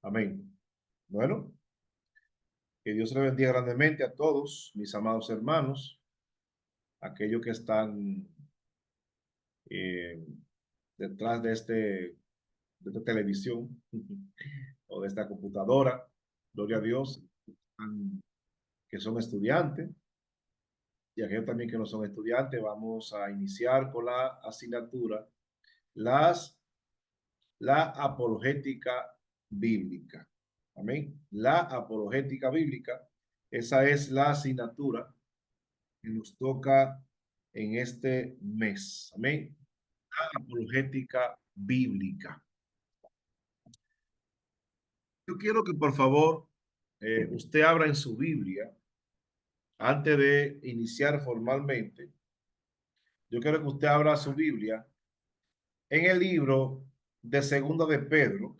Amén. Bueno, que Dios le bendiga grandemente a todos, mis amados hermanos, aquellos que están eh, detrás de esta televisión o de esta computadora. Gloria a Dios, que son estudiantes y aquellos también que no son estudiantes. Vamos a iniciar con la asignatura, las, la apologética bíblica. Amén. La apologética bíblica, esa es la asignatura que nos toca en este mes. Amén. La apologética bíblica. Yo quiero que por favor usted abra en su Biblia, antes de iniciar formalmente, yo quiero que usted abra su Biblia en el libro de Segunda de Pedro.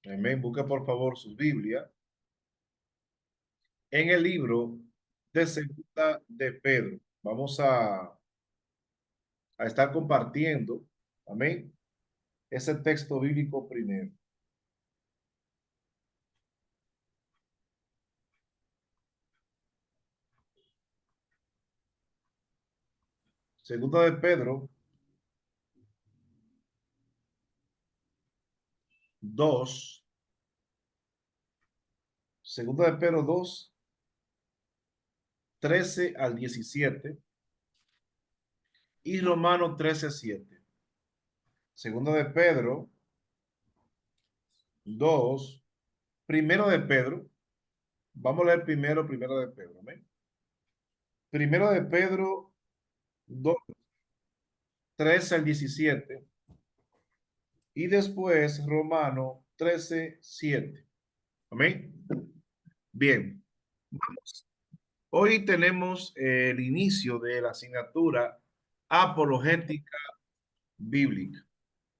Amén. Busque por favor su Biblia en el libro de Segunda de Pedro. Vamos a estar compartiendo, amén, ese texto bíblico primero. Segunda de Pedro 2. Segunda de Pedro 2, 13 al 17 y Romano 13, 7. Segunda de Pedro 2, primero de Pedro. Vamos a leer primero de Pedro. Amén. Primero de Pedro 2, 13 al 17 y después Romano 13, 7. Amén. Bien. Vamos. Hoy tenemos el inicio de la asignatura apologética bíblica.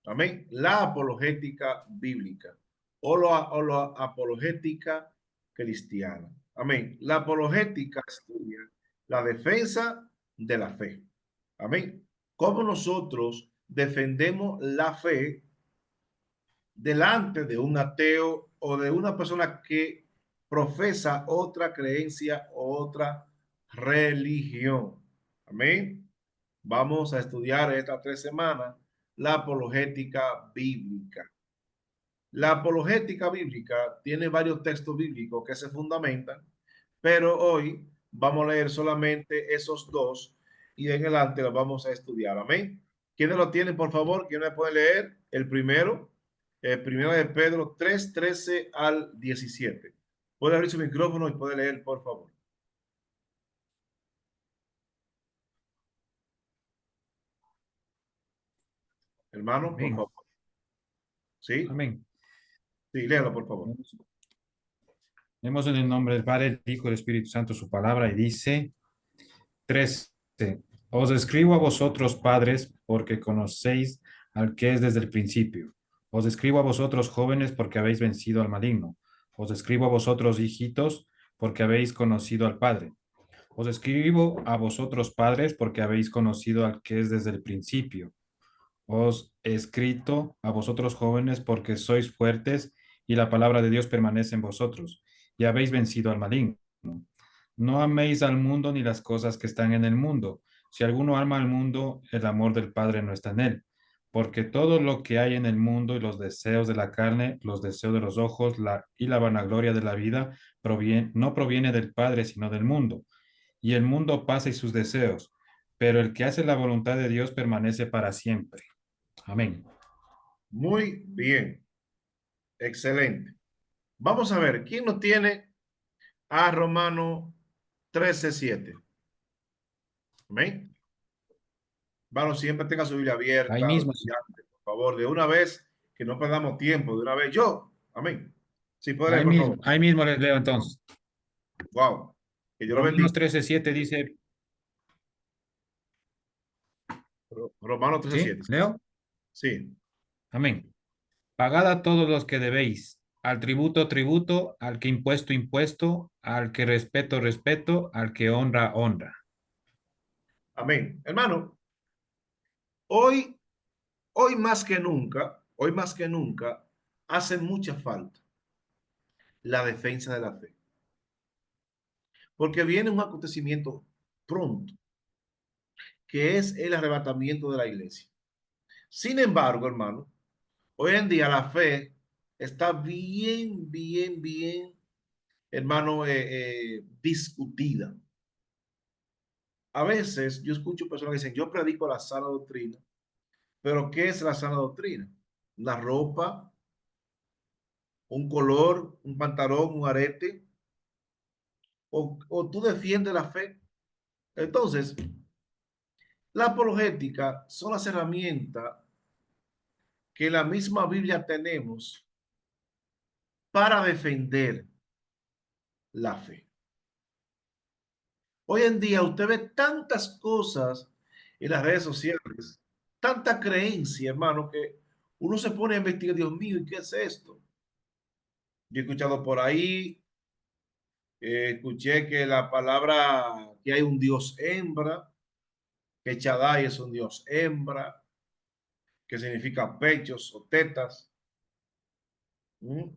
Amén. La apologética bíblica o la apologética cristiana. Amén. La apologética estudia la defensa de la fe. Amén. ¿Cómo nosotros defendemos la fe delante de un ateo o de una persona que profesa otra creencia o otra religión? Amén. Vamos a estudiar estas 3 semanas la apologética bíblica. La apologética bíblica tiene varios textos bíblicos que se fundamentan, pero hoy vamos a leer solamente esos dos y en adelante los vamos a estudiar. Amén. ¿Quiénes lo tienen, por favor? ¿Quién me puede leer? El primero de Pedro 3, 13 al 17. Puede abrir su micrófono y puede leer, por favor. Hermano, por Amén. favor. ¿Sí? Amén. Sí, léalo, por favor. Leemos en el nombre del Padre, del Hijo y del Espíritu Santo su palabra y dice 13. Os escribo a vosotros, padres, porque conocéis al que es desde el principio. Os escribo a vosotros, jóvenes, porque habéis vencido al maligno. Os escribo a vosotros, hijitos, porque habéis conocido al Padre. Os escribo a vosotros, padres, porque habéis conocido al que es desde el principio. Os he escrito a vosotros jóvenes porque sois fuertes y la palabra de Dios permanece en vosotros y habéis vencido al maligno. No améis al mundo ni las cosas que están en el mundo. Si alguno ama al mundo, el amor del Padre no está en él. Porque todo lo que hay en el mundo y los deseos de la carne, los deseos de los ojos y la vanagloria de la vida no proviene del Padre, sino del mundo. Y el mundo pasa y sus deseos, pero el que hace la voluntad de Dios permanece para siempre. Amén. Muy bien. Excelente. Vamos a ver, ¿quién no tiene a Romano 13, 7? Amén. Bueno, siempre tenga su Biblia Ahí abierta, mismo, estudiante, por favor, de una vez, que no perdamos tiempo, de una vez. Yo, amén. Sí, puede leer, por favor. ahí mismo les leo entonces. Wow. Que Dios lo bendiga. Romanos 13:7 dice, Romano 13, ¿sí? 7. ¿Leo? Sí. Amén. Pagad a todos los que debéis, al tributo, tributo, al que impuesto, impuesto, al que respeto, respeto, al que honra, honra. Amén. Hermano, hoy, hoy más que nunca, hoy más que nunca, hace mucha falta la defensa de la fe. Porque viene un acontecimiento pronto, que es el arrebatamiento de la iglesia. Sin embargo, hermano, hoy en día la fe está bien, hermano, discutida. A veces yo escucho personas que dicen, yo predico la sana doctrina, pero ¿qué es la sana doctrina? Una ropa, un color, un pantalón, un arete, o tú defiendes la fe. Entonces, la apologética son las herramientas que la misma Biblia tenemos para defender la fe. Hoy en día usted ve tantas cosas en las redes sociales, tanta creencia, hermano, que uno se pone a investigar, Dios mío, ¿y qué es esto? Yo he escuchado por ahí, escuché que la palabra, que hay un Dios hembra, que Shaddai es un Dios hembra, que significa pechos o tetas. ¿Mm?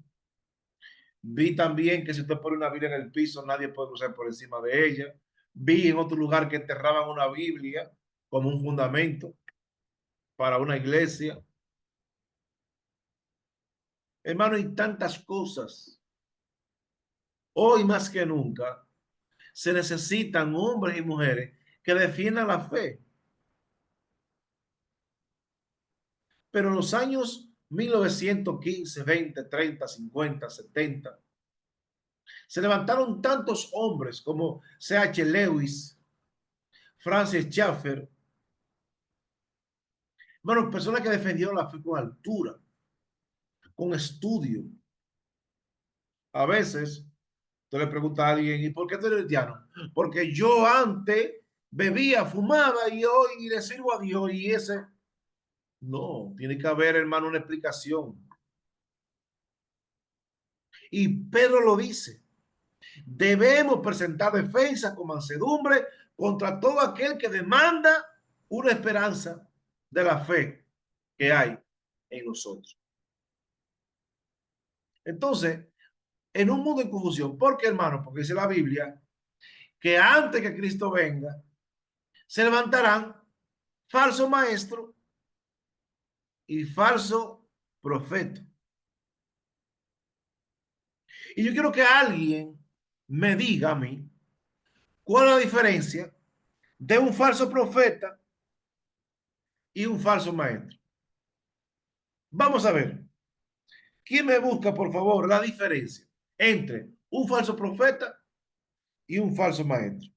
Vi también que si usted pone una Biblia en el piso, nadie puede cruzar por encima de ella. Vi en otro lugar que enterraban una Biblia como un fundamento para una iglesia. Hermano, hay tantas cosas. Hoy más que nunca se necesitan hombres y mujeres que defiendan la fe. Pero en los años 1915, 20, 30, 50, 70, se levantaron tantos hombres como C.H. Lewis, Francis Schaeffer, bueno, personas que defendieron la fe con altura, con estudio. A veces, tú le preguntas a alguien, ¿y por qué tú eres cristiano? Porque yo antes bebía, fumaba y hoy le sirvo a Dios y ese... No, tiene que haber, hermano, una explicación. Y Pedro lo dice. Debemos presentar defensa con mansedumbre contra todo aquel que demanda una esperanza de la fe que hay en nosotros. Entonces, en un mundo en confusión, ¿por qué, hermano? Porque dice la Biblia que antes que Cristo venga, se levantarán falsos maestros y falsos profetas. Y yo quiero que alguien me diga a mí cuál es la diferencia de un falso profeta y un falso maestro. Vamos a ver. ¿Quién me busca, por favor, la diferencia entre un falso profeta y un falso maestro?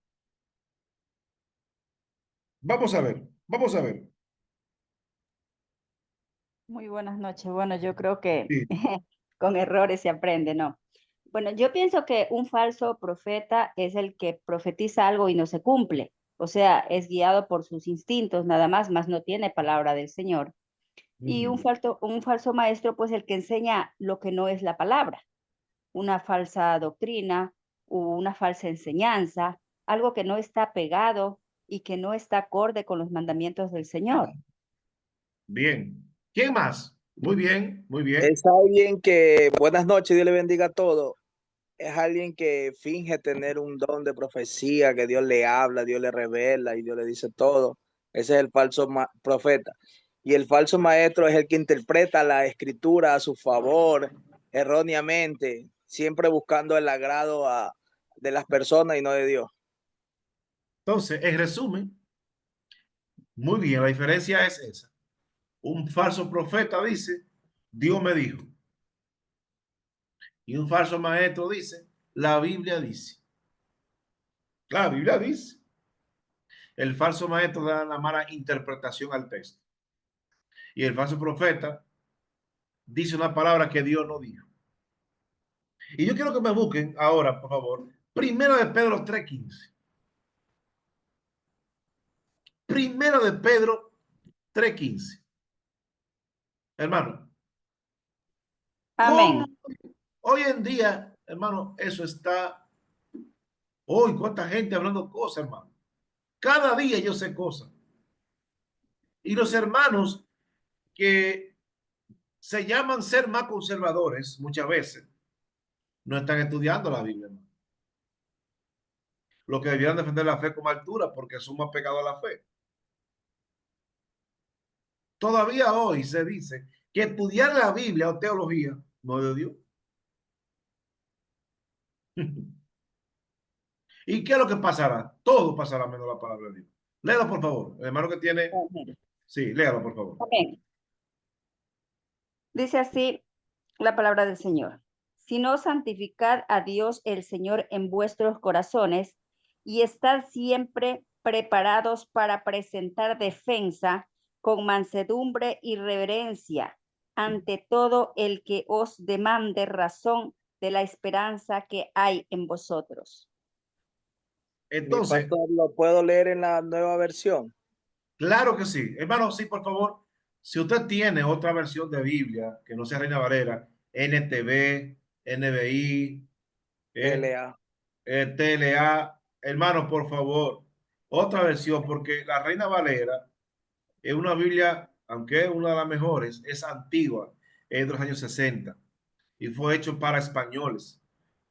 Vamos a ver, vamos a ver. Muy buenas noches. Bueno, yo creo que Sí. con errores se aprende, ¿no? Bueno, yo pienso que un falso profeta es el que profetiza algo y no se cumple. O sea, es guiado por sus instintos nada más no tiene palabra del Señor. Y Ujú. un falso maestro, pues el que enseña lo que no es la palabra, una falsa doctrina o una falsa enseñanza, algo que no está pegado y que no está acorde con los mandamientos del Señor. Bien. ¿Quién más? Muy bien, muy bien. Es alguien que, buenas noches, Dios le bendiga a todos. Es alguien que finge tener un don de profecía, que Dios le habla, Dios le revela y Dios le dice todo. Ese es el falso profeta. Y el falso maestro es el que interpreta la escritura a su favor, erróneamente, siempre buscando el agrado de las personas y no de Dios. Entonces, en resumen, muy bien, la diferencia es esa. Un falso profeta dice, Dios me dijo. Y un falso maestro dice, la Biblia dice. La Biblia dice. El falso maestro da la mala interpretación al texto. Y el falso profeta dice una palabra que Dios no dijo. Y yo quiero que me busquen ahora, por favor, Primero de Pedro 3:15. Primero de Pedro 3:15. Hermano, ¿cómo Amén. hoy en día, hermano, eso está? Hoy, ¿cuánta gente hablando cosas, hermano? Cada día yo sé cosas. Y los hermanos que se llaman ser más conservadores muchas veces. No están estudiando la Biblia, hermano. Los que debieran defender la fe con altura porque son más pegados a la fe. Todavía hoy se dice que estudiar la Biblia o teología no es de Dios. ¿Y qué es lo que pasará? Todo pasará menos la palabra de Dios. Léalo, por favor. El hermano que tiene. Sí, léalo, por favor. Amén. Dice así la palabra del Señor. Sino santificad a Dios el Señor en vuestros corazones y estad siempre preparados para presentar defensa con mansedumbre y reverencia ante todo el que os demande razón de la esperanza que hay en vosotros. Mi Entonces, pastor, ¿lo puedo leer en la nueva versión? claro que sí. Hermano, sí, por favor. Si usted tiene otra versión de Biblia que no sea Reina Valera, NTV, NBI, TLA. TLA, hermano, por favor, otra versión, porque la Reina Valera es una Biblia, aunque es una de las mejores, es antigua, es de los años 60 y fue hecho para españoles.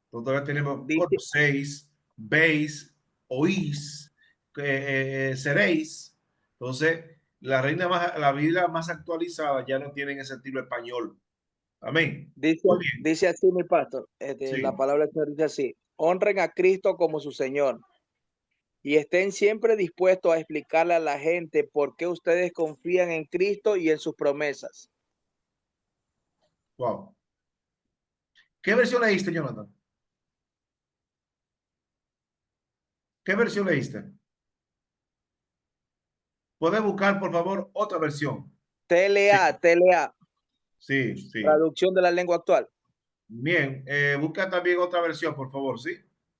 Entonces todavía tenemos Dice, conocéis, veis, oís, seréis. Entonces, la Biblia más actualizada ya no tienen ese estilo español. Amén. dice, Muy bien. dice así, mi pastor. La Sí. palabra del Señor dice así: honren a Cristo como su Señor y estén siempre dispuestos a explicarle a la gente por qué ustedes confían en Cristo y en sus promesas. Wow. ¿Qué versión leíste, Jonathan? ¿Qué versión leíste? Puedes buscar, por favor, otra versión. Sí, TLA, TLA, sí, sí. traducción de la lengua actual. Bien. Busca también otra versión, por favor, ¿sí?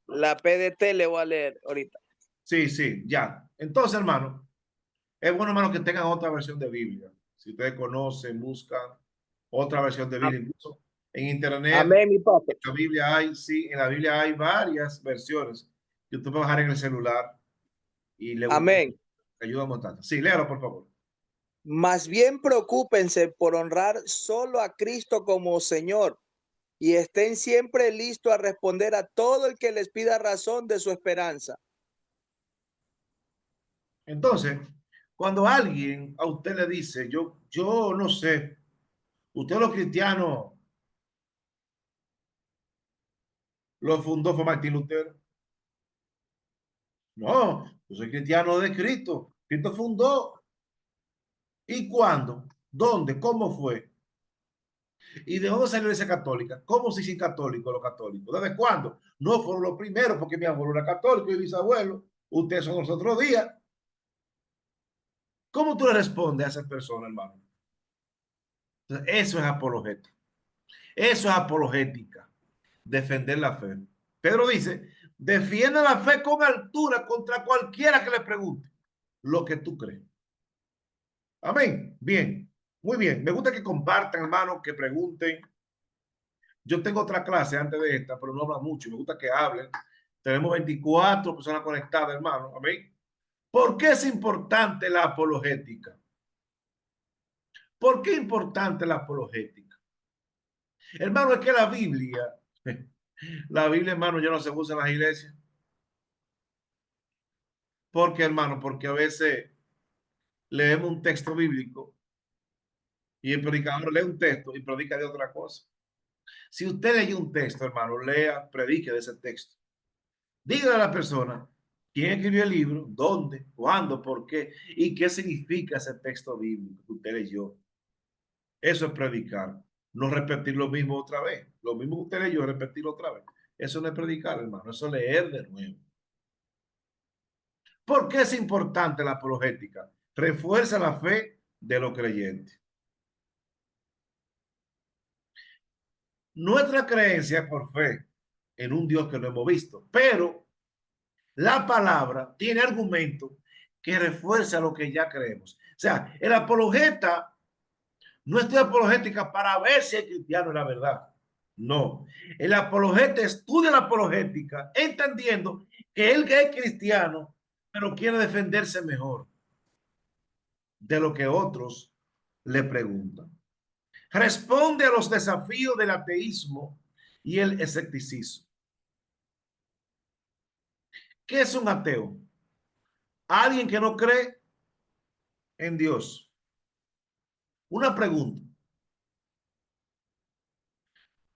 La PDT le voy a leer ahorita. Sí, sí, ya. Entonces, hermano, es bueno, hermano, que tengan otra versión de Biblia. Si ustedes conocen, buscan otra versión de Biblia. Incluso en internet, Amén, mi pastor. en la Biblia hay, sí, en la Biblia hay varias versiones que usted puede bajar en el celular y le Amén. ayuda bastante. Sí, léalo, por favor. Más bien preocúpense por honrar solo a Cristo como Señor y estén siempre listos a responder a todo el que les pida razón de su esperanza. Entonces, cuando alguien a usted le dice, yo no sé, usted los cristianos lo fundó fue Martín Lutero. No, yo soy cristiano de Cristo. Cristo fundó. ¿Y cuándo? ¿Dónde? ¿Cómo fue? ¿Y de dónde salió esa católica? ¿Cómo se hicieron católicos los católicos? ¿Desde cuándo? No fueron los primeros porque mi abuelo era católico y mi bisabuelo. Ustedes son los otros días. ¿Cómo tú le respondes a esa persona, hermano? Entonces, eso es apologética. Eso es apologética. Defender la fe. Pedro dice, defiende la fe con altura contra cualquiera que le pregunte lo que tú crees. Amén. Bien. Muy bien. Me gusta que compartan, hermano, que pregunten. Yo tengo otra clase antes de esta, pero no habla mucho. Me gusta que hablen. Tenemos 24 personas conectadas, hermano. Amén. ¿Por qué es importante la apologética? ¿Por qué es importante la apologética? Hermano, es que la Biblia, hermano, ya no se usa en las iglesias. ¿Por qué, hermano? Porque a veces leemos un texto bíblico y el predicador lee un texto y predica de otra cosa. Si usted leyó un texto, hermano, lea, predique de ese texto. Dígale a la persona quién escribió el libro, dónde, cuándo, por qué y qué significa ese texto bíblico que usted leyó. Eso es predicar, no repetir lo mismo otra vez. Lo mismo que usted leyó, repetirlo otra vez. Eso no es predicar, hermano, eso es leer de nuevo. ¿Por qué es importante la apologética? Refuerza la fe de los creyentes. Nuestra creencia por fe en un Dios que no hemos visto, pero la palabra tiene argumentos que refuerza lo que ya creemos. O sea, el apologeta no estudia apologética para ver si el cristiano es la verdad. No, el apologeta estudia la apologética entendiendo que él que es cristiano, pero quiere defenderse mejor de lo que otros le preguntan. Responde a los desafíos del ateísmo y el escepticismo. ¿Qué es un ateo? Alguien que no cree en Dios. Una pregunta.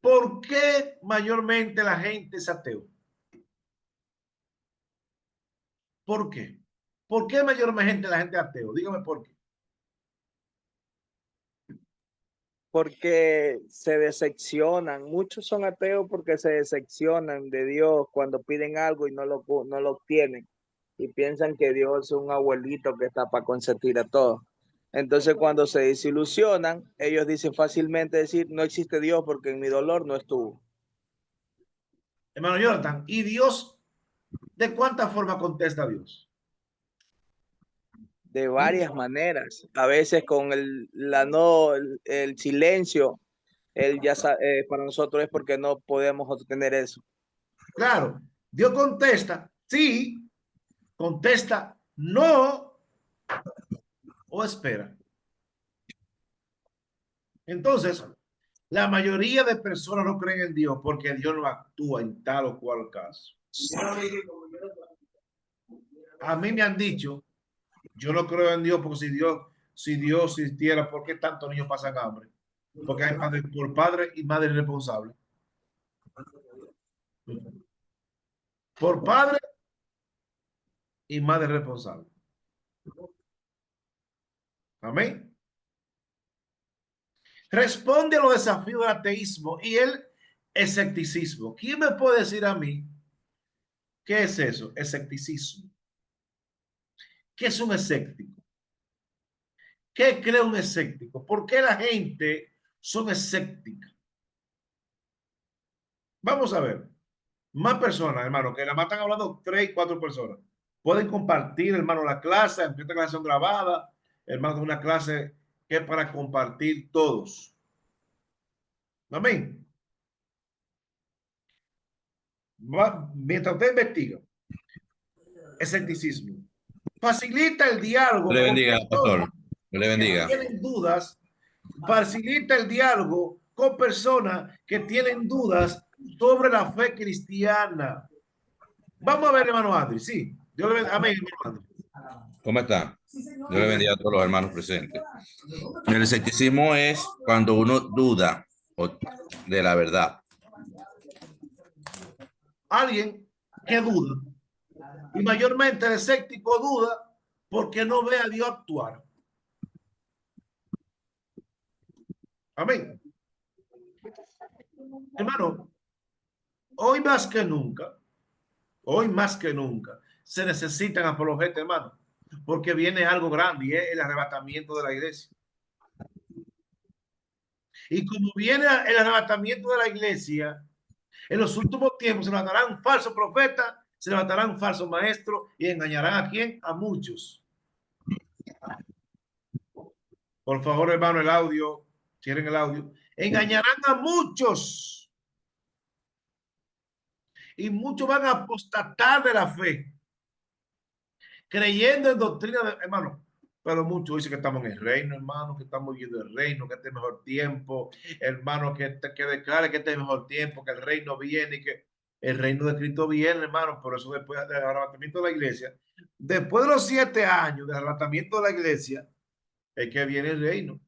¿Por qué mayormente la gente es ateo? ¿Por qué? ¿Por qué mayormente la gente es ateo? Dígame por qué. Porque se decepcionan. Muchos son ateos porque se decepcionan de Dios cuando piden algo y no lo obtienen. Y piensan que Dios es un abuelito que está para consentir a todos. Entonces, cuando se desilusionan, ellos dicen fácilmente decir, no existe Dios porque en mi dolor no estuvo. Hermano Jonathan, ¿y Dios de cuánta forma contesta a Dios? De varias maneras. A veces con el silencio, para nosotros es porque no podemos obtener eso. Claro, Dios contesta sí, contesta no o espera. Entonces, la mayoría de personas no creen en Dios porque Dios no actúa en tal o cual caso. A mí me han dicho, yo no creo en Dios porque si Dios existiera, ¿por qué tantos niños pasan hambre? Porque hay por padre y madre responsables. Por padre y madre responsable. Amén. Responde a los desafíos del ateísmo y el escepticismo. ¿Quién me puede decir a mí qué es eso? Escepticismo. ¿Qué es un escéptico? ¿Qué cree un escéptico? ¿Por qué la gente son escépticas? Vamos a ver. Más personas, hermano, que la más están hablando 3 y 4 personas. Pueden compartir, hermano, la clase, aunque esta clase son grabada, hermano, una clase que es para compartir todos. Amén. Mientras usted investiga, escepticismo facilita el diálogo Le con bendiga, personas pastor. Le que bendiga. tienen dudas, facilita el diálogo con personas que tienen dudas sobre la fe cristiana. Vamos a ver, hermano Andri, sí. Dios le bendiga. Amén, hermano Andri. ¿Cómo está? Dios le bendiga a todos los hermanos presentes. El escepticismo es cuando uno duda de la verdad. Alguien que duda. Y mayormente el escéptico duda porque no ve a Dios actuar. Amén. Hermano, hoy más que nunca, se necesitan apologetas, hermano, porque viene algo grande y es el arrebatamiento de la iglesia. Y como viene el arrebatamiento de la iglesia, en los últimos tiempos se levantarán falsos profetas, se levantarán falsos maestros y engañarán a quién? A muchos. Por favor, hermano, el audio, quieren el audio. Engañarán a muchos. Y muchos van a apostatar de la fe, creyendo en doctrina de, hermano. Pero muchos dicen que estamos en el reino, hermano, que estamos viviendo el reino, que este es el mejor tiempo, hermano, que declare que este es el mejor tiempo, que el reino viene y que el reino de Cristo viene, hermano. Por eso después del arrebatamiento de la iglesia, después de los 7 años del arrebatamiento de la iglesia, es que viene el reino.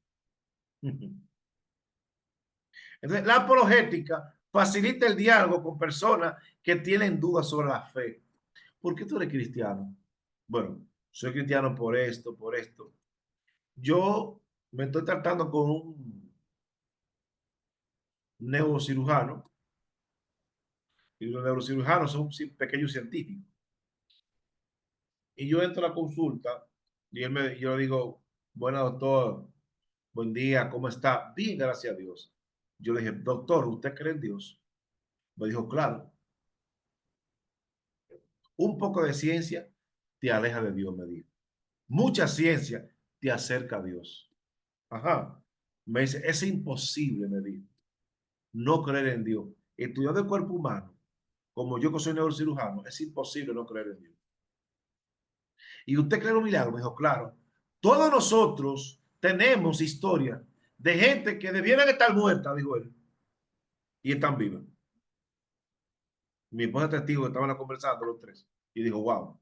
Entonces, la apologética facilita el diálogo con personas que tienen dudas sobre la fe. ¿Por qué tú eres cristiano? Bueno, soy cristiano por esto, por esto. Yo me estoy tratando con un neurocirujano y los neurocirujanos son pequeños científicos. Y yo entro a la consulta y yo le digo, bueno, doctor, buen día, ¿cómo está? Bien, gracias a Dios. Yo le dije, doctor, ¿usted cree en Dios? Me dijo, claro. Un poco de ciencia te aleja de Dios, me dijo. Mucha ciencia te acerca a Dios. Ajá. Me dice, es imposible, me dijo, no creer en Dios. Estudiando el cuerpo humano, como yo que soy neurocirujano, es imposible no creer en Dios. ¿Y usted cree en un milagro? Me dijo, claro. Todos nosotros tenemos historia de gente que debieran estar muertas, dijo él, y están vivas. Mi esposa es testigo que estaban conversando los tres y dijo, wow.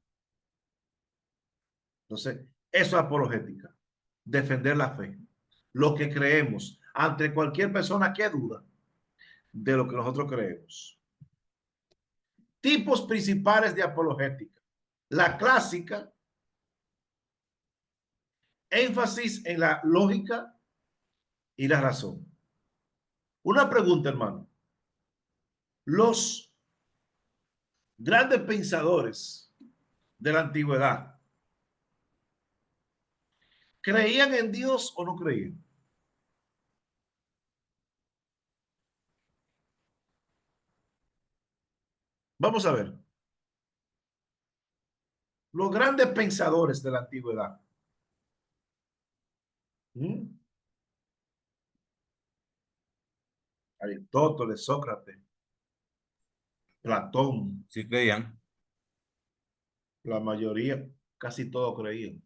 Entonces, eso es apologética, defender la fe, lo que creemos ante cualquier persona que duda de lo que nosotros creemos. Tipos principales de apologética. La clásica, énfasis en la lógica y la razón. Una pregunta, hermano. Los grandes pensadores de la antigüedad, ¿creían en Dios o no creían? Vamos a ver. Los grandes pensadores de la antigüedad. Aristóteles, Sócrates, Platón. Sí creían. La mayoría, casi todos creían.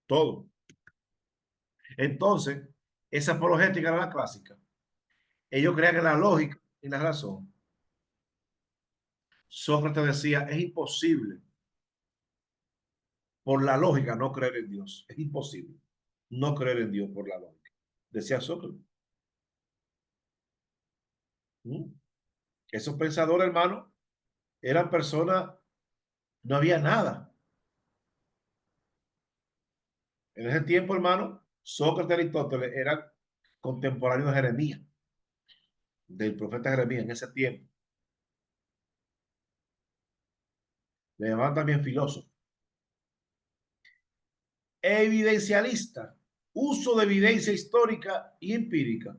Todo. Entonces, esa apologética era la clásica. Ellos creían en la lógica y la razón. Sócrates decía, es imposible por la lógica no creer en Dios. Es imposible no creer en Dios por la lógica. Decía Sócrates. Esos pensadores, hermano, eran personas, no había nada. En ese tiempo, hermano, Sócrates y Aristóteles eran contemporáneos de Jeremías, del profeta Jeremías en ese tiempo. Le llamaban también filósofo. Evidencialista, uso de evidencia histórica y empírica.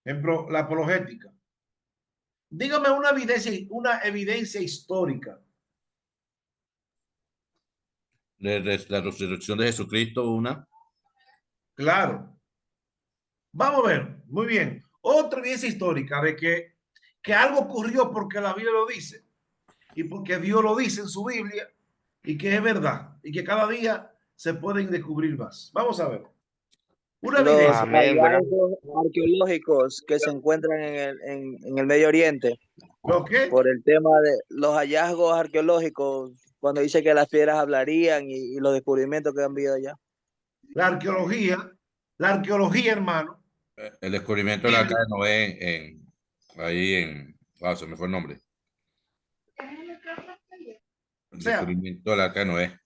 Ejemplo, la apologética. Dígame una evidencia histórica. La resurrección de Jesucristo, una. Claro. Vamos a ver, muy bien. Otra evidencia histórica de que algo ocurrió porque la Biblia lo dice y porque Dios lo dice en su Biblia y que es verdad y que cada día se pueden descubrir más. Vamos a ver. Una Los evidencia. Amén, buenas. hallazgos arqueológicos que se encuentran en el Medio Oriente ¿Lo qué? por el tema de los hallazgos arqueológicos, cuando dice que las piedras hablarían y los descubrimientos que han habido allá. La arqueología, hermano. El descubrimiento de la Arca de Noé ahí en, se me fue el nombre. El descubrimiento de la Arca de Noé.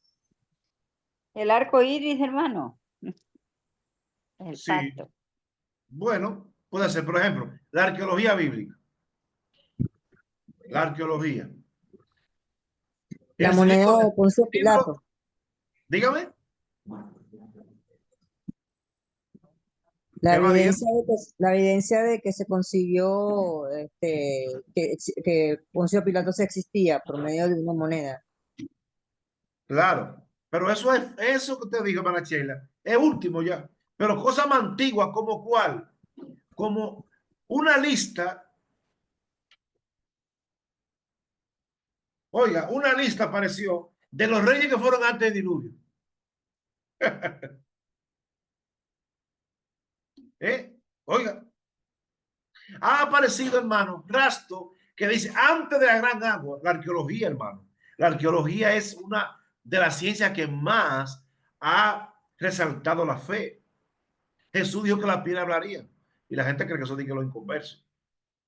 El arco iris, hermano. El Sí. pacto. Bueno, puede ser, por ejemplo, la arqueología bíblica. La arqueología. La moneda de Poncio Pilato. Dígame. La ¿Qué va bien? evidencia de que se consiguió que Poncio Pilato se existía por medio de una moneda. Claro, pero eso que te digo, para Sheila, es último ya. Pero cosas más antiguas, como cuál, como una lista, oiga, una lista apareció de los reyes que fueron antes del diluvio. Oiga, ha aparecido, hermano, rastro que dice antes de la gran agua, la arqueología, hermano. La arqueología es una de las ciencias que más ha resaltado la fe. Jesús dijo que la piedra hablaría y la gente cree que eso dice que lo inconverso.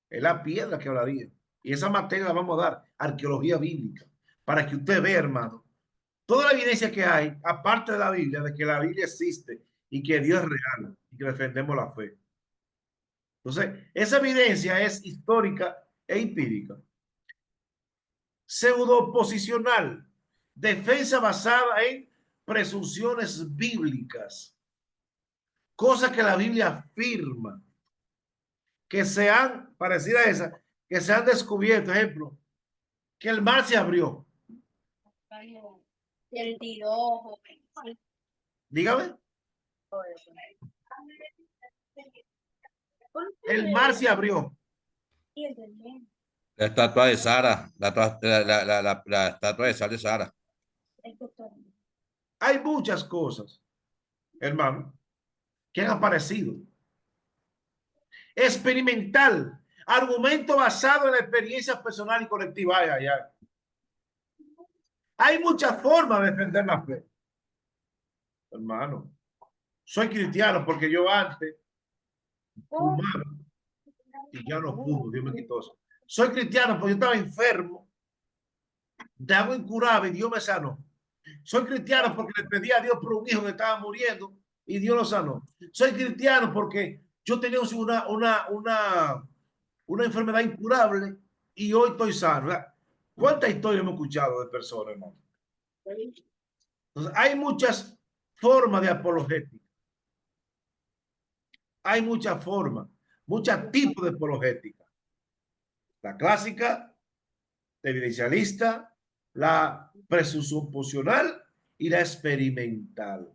Es la piedra que hablaría. Y esa materia la vamos a dar, arqueología bíblica, para que usted vea, hermano, toda la evidencia que hay, aparte de la Biblia, de que la Biblia existe y que Dios es real y que defendemos la fe. Entonces, esa evidencia es histórica e empírica. Pseudoposicional, defensa basada en presunciones bíblicas, cosas que la Biblia afirma, que se han, parecida a esa, que se han descubierto, ejemplo, que el mar se abrió. Dígame. El mar se abrió. La estatua de Sara, la estatua de sal de Sara. Hay muchas cosas. hermano, que han aparecido. Experimental, argumento basado en la experiencia personal y colectiva. Ay, ay, ay. Hay muchas formas de defender la fe. Hermano, soy cristiano porque yo antes fumaba y ya no fumo, Dios me quitó eso. Soy cristiano porque yo estaba enfermo de algo incurable y Dios me sanó. Soy cristiano porque le pedí a Dios por un hijo que estaba muriendo y Dios lo sanó. Soy cristiano porque yo tenía una enfermedad incurable y hoy estoy sano. ¿Cuántas historias hemos escuchado de personas, hermano? Entonces, hay muchas formas de apologética. Hay muchas formas, muchos tipos de apologética. La clásica, la evidencialista, la presuposicional y la experimental.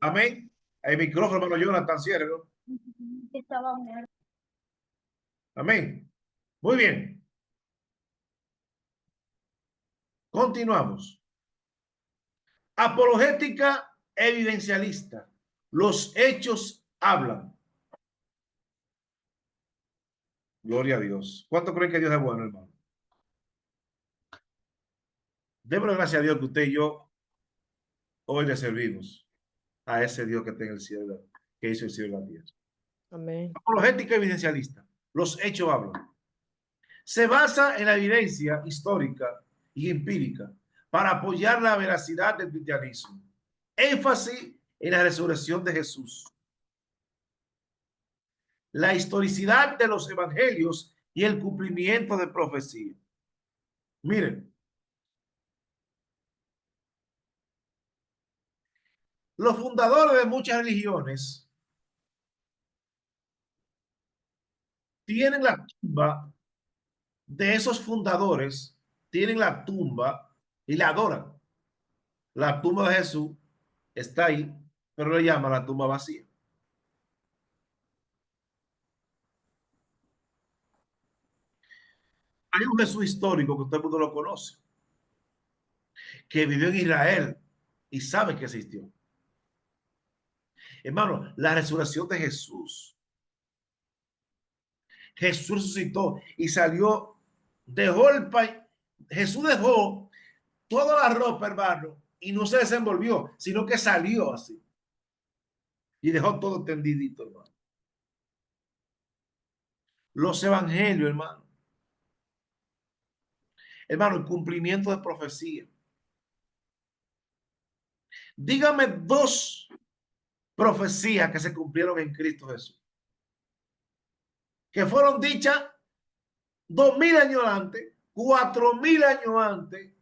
Amén. El micrófono, hermano Jonathan, cierro. Amén. Muy bien. Continuamos. Apologética evidencialista. Los hechos hablan. Gloria a Dios. ¿Cuánto creen que Dios es bueno, hermano? Démosle gracias a Dios que usted y yo hoy le servimos a ese Dios que está en el cielo, que hizo el cielo y la tierra. Amén. Apologética evidencialista. Los hechos hablan. Se basa en la evidencia histórica y empírica para apoyar la veracidad del cristianismo. Énfasis en la resurrección de Jesús. La historicidad de los evangelios y el cumplimiento de profecía. Miren, los fundadores de muchas religiones tienen la tumba de esos fundadores, tienen la tumba y la adoran. La tumba de Jesús está ahí, pero le llaman la tumba vacía. Hay un Jesús histórico que todo el mundo lo conoce, que vivió en Israel y sabe que existió. Hermano, la resurrección de Jesús. Jesús resucitó y salió, dejó el país. Jesús dejó toda la ropa, hermano, y no se desenvolvió, sino que salió así. Y dejó todo tendidito, hermano. Los evangelios, hermano. Hermano, el cumplimiento de profecía. Dígame dos profecías que se cumplieron en Cristo Jesús, que fueron dichas 2000 años antes, 4000 años antes,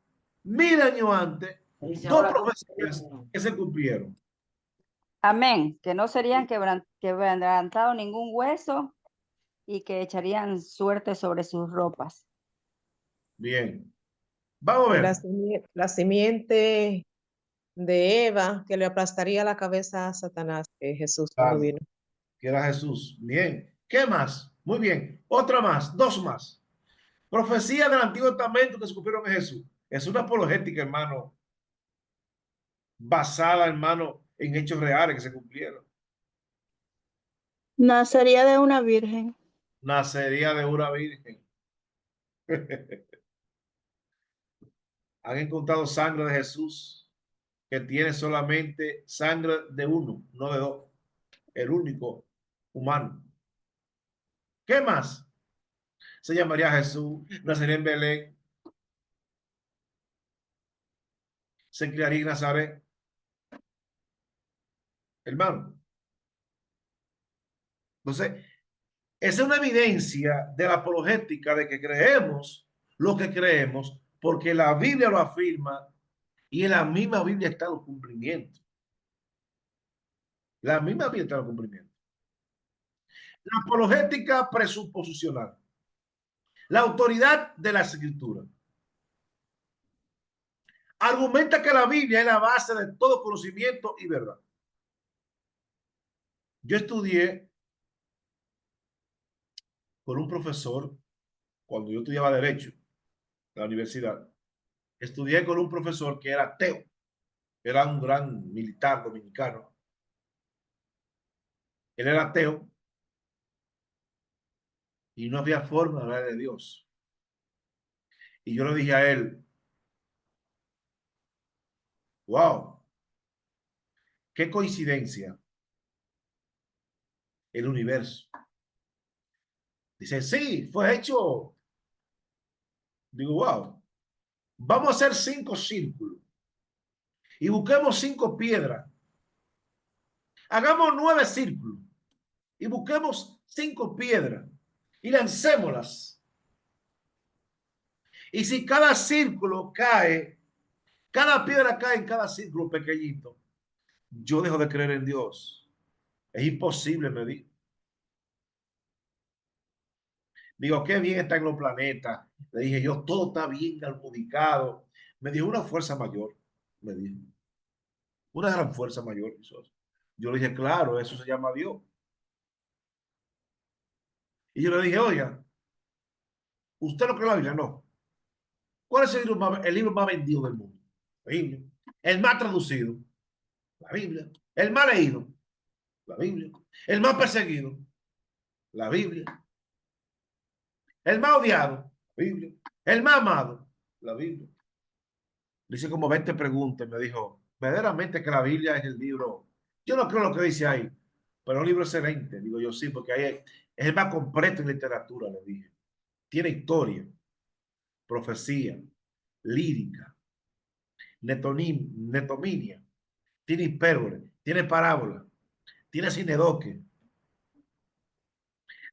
1000 años antes, dos profecías que se cumplieron. Amén. Que no serían quebrantados ningún hueso y que echarían suerte sobre sus ropas. Bien. Vamos a ver. La simiente de Eva que le aplastaría la cabeza a Satanás, que Jesús cuando vino. Que era Jesús. Bien. ¿Qué más? Muy bien. Otra más, dos más. Profecía del Antiguo Testamento que se cumplieron en Jesús. Es una apologética, hermano, basada, hermano, en hechos reales que se cumplieron. Nacería de una virgen. Nacería de una virgen. Han encontrado sangre de Jesús que tiene solamente sangre de uno, no de dos. El único humano. ¿Qué más? Se llamaría Jesús, nacería en Belén, se criaría en Nazaret. Hermano. Entonces, esa es una evidencia de la apologética de que creemos lo que creemos porque la Biblia lo afirma y en la misma Biblia están los cumplimientos. La misma Biblia está los cumplimientos. La apologética presuposicional. La autoridad de las escrituras. Argumenta que la Biblia es la base de todo conocimiento y verdad. Yo estudié con un profesor cuando yo estudiaba Derecho en la universidad. Estudié con un profesor que era ateo. era un gran militar dominicano. Él era ateo y no había forma de hablar de Dios. Y yo le dije a él, wow, qué coincidencia el universo. Dice, sí, fue hecho. Digo, wow, vamos a hacer 5 círculos y busquemos 5 piedras. Hagamos 9 círculos y busquemos 5 piedras y lancémoslas. Y si cada círculo cae, cada piedra cae en cada círculo pequeñito, yo dejo de creer en Dios. Es imposible, me dijo. Digo, qué bien está en los planetas. Le dije yo, todo está bien adjudicado. Me dijo, una fuerza mayor, me dijo. Una gran fuerza mayor. Yo le dije, claro, eso se llama Dios. Y yo le dije, oiga, ¿usted no cree la Biblia? No. ¿Cuál es el libro más vendido del mundo? La Biblia. El más traducido, la Biblia. El más leído, la Biblia. El más perseguido, la Biblia. El más odiado, la Biblia. El más amado, la Biblia. Le hice como 20 preguntas y me dijo, verdaderamente que la Biblia es el libro. Yo no creo lo que dice ahí, pero es un libro excelente. Digo yo sí, porque ahí es el más completo en literatura, le dije. Tiene historia, profecía, lírica, netominia, tiene hipérbole, tiene parábola, tiene sinedoque,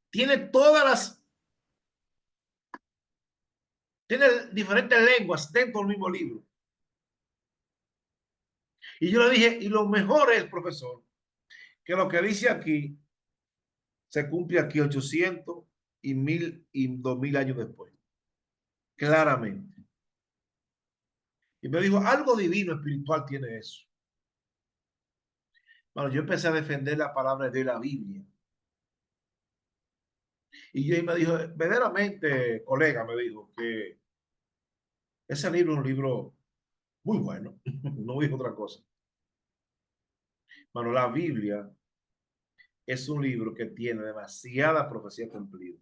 tiene tiene diferentes lenguas dentro del mismo libro. Y yo le dije, y lo mejor es, profesor, que lo que dice aquí se cumple aquí 800 y 1000 y 2000 años después. Claramente. Y me dijo, algo divino, espiritual tiene eso. Bueno, yo empecé a defender la palabra de la Biblia. Y me dijo, verdaderamente, colega, me dijo que ese libro es un libro muy bueno. No dijo otra cosa. Bueno, la Biblia es un libro que tiene demasiada profecía cumplida.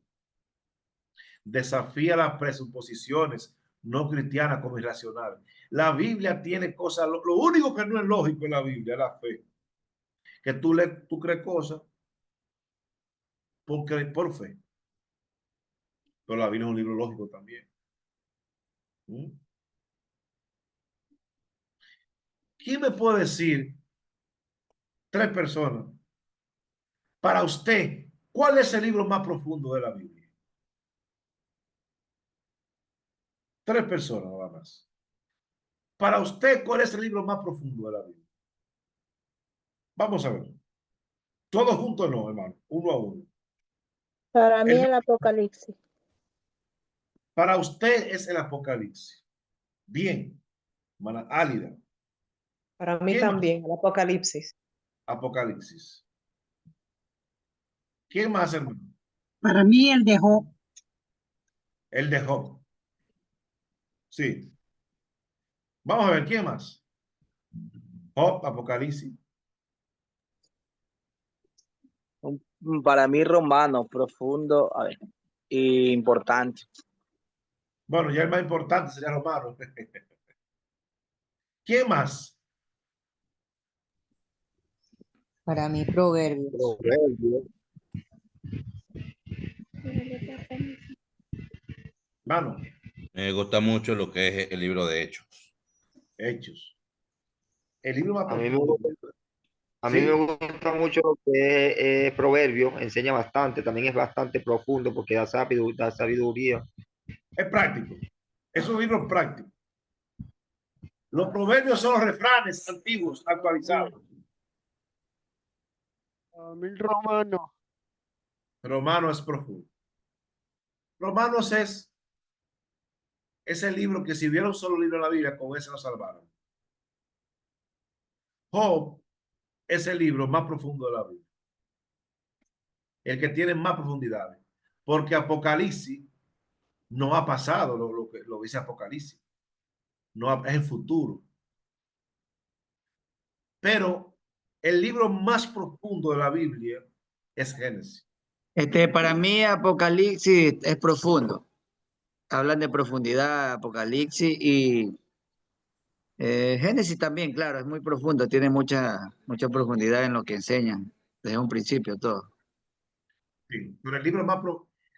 Desafía las presuposiciones no cristianas como irracionales. La Biblia tiene cosas, lo único que no es lógico en la Biblia es la fe. Que tú crees cosas por fe. Pero la Biblia es un libro lógico también. ¿Mm? ¿Quién me puede decir, 3 personas, para usted, cuál es el libro más profundo de la Biblia? 3 personas nada más. Para usted, ¿cuál es el libro más profundo de la Biblia? Vamos a ver. Todos juntos no, hermano. Uno a uno. Para mí El- el Apocalipsis. para usted es el Apocalipsis. Bien, hermana Álida. Para mí ¿Quién más? también, el Apocalipsis. Apocalipsis. ¿Quién más, hermano? Para mí el de Job. El de Job. Sí. Vamos a ver, ¿quién más? Job, Apocalipsis. Para mí, Romano, profundo, a ver, y importante. Bueno, ya el más importante sería Romano. ¿Quién más? Para mí, Proverbios. Proverbio. Mano, Me gusta mucho lo que es el libro de Hechos. Hechos. El libro más A mí me profundo. gusta, a mí me Sí, gusta mucho lo que es Proverbio, enseña bastante, también es bastante profundo porque da sabiduría. es práctico. Es un libro práctico. Los proverbios son los refranes antiguos, actualizados. A mí Romano. Romano es profundo. Romanos es ese libro que si hubiera un solo libro en la Biblia, con ese lo salvaron. Job es el libro más profundo de la Biblia. El que tiene más profundidades. Porque Apocalipsis no ha pasado lo que dice Apocalipsis. No es el futuro. Pero el libro más profundo de la Biblia es Génesis. Para mí Apocalipsis es profundo. Hablan de profundidad, Apocalipsis y Génesis también, claro, es muy profundo, tiene mucha profundidad en lo que enseñan desde un principio todo. Sí, pero el libro más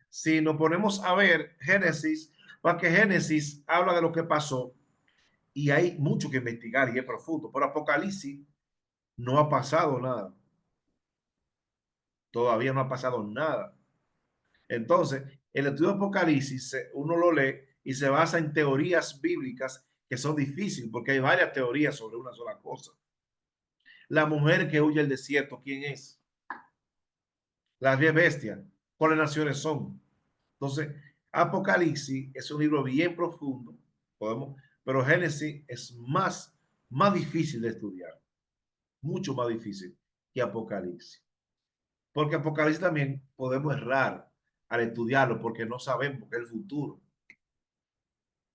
si nos ponemos a ver Génesis, porque Génesis habla de lo que pasó y hay mucho que investigar y es profundo. Pero Apocalipsis no ha pasado nada. Todavía no ha pasado nada. Entonces, el estudio de Apocalipsis, uno lo lee y se basa en teorías bíblicas que son difíciles porque hay varias teorías sobre una sola cosa. La mujer que huye al desierto, ¿quién es? Las 10 bestias. ¿Cuáles naciones son? Entonces, Apocalipsis es un libro bien profundo, pero Génesis es más difícil de estudiar, mucho más difícil que Apocalipsis. Porque Apocalipsis también podemos errar al estudiarlo porque no sabemos qué es el futuro.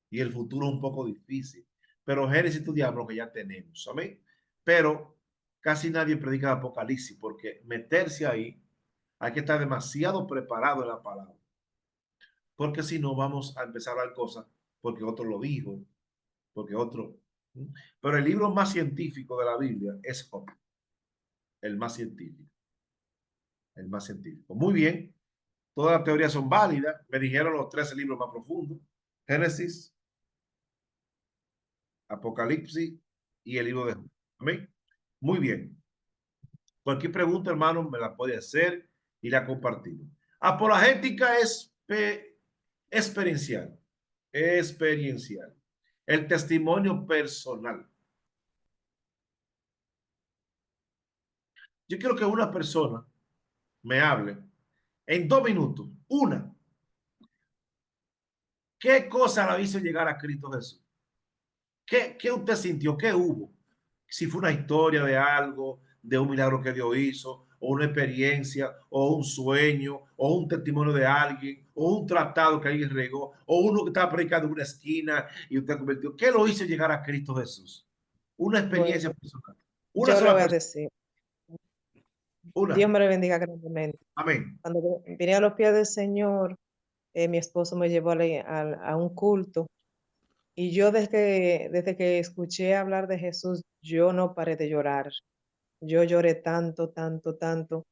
Y el futuro es un poco difícil. Pero Génesis estudiamos lo que ya tenemos, ¿amén? Pero casi nadie predica Apocalipsis porque meterse ahí hay que estar demasiado preparado en la palabra. Porque si no vamos a empezar a hablar cosas porque otro lo dijo, porque otro. Pero el libro más científico de la Biblia es Job, el más científico, el más científico. Muy bien, todas las teorías son válidas. Me dijeron los 13 libros más profundos: Génesis, Apocalipsis y el libro de Job. ¿Amén? Muy bien. Cualquier pregunta, hermano, me la puede hacer y la compartimos. Apologética es experiencial. Experiencial. El testimonio personal. Yo quiero que una persona me hable en 2 minutos. Una, ¿qué cosa la hizo llegar a Cristo Jesús? ¿Qué usted sintió? ¿Qué hubo? Si fue una historia de algo, de un milagro que Dios hizo, o una experiencia, o un sueño, o un testimonio de alguien, o un tratado que alguien regó, o uno que estaba predicando en una esquina y usted convirtió. ¿Qué lo hizo llegar a Cristo Jesús? Una experiencia Bueno, personal. Una yo le sola voy a persona. decir, Dios Una. me le bendiga grandemente. Amén. Cuando vine a los pies del Señor, mi esposo me llevó a un culto y yo desde que escuché hablar de Jesús, yo no paré de llorar. Yo lloré tanto, tanto, tanto,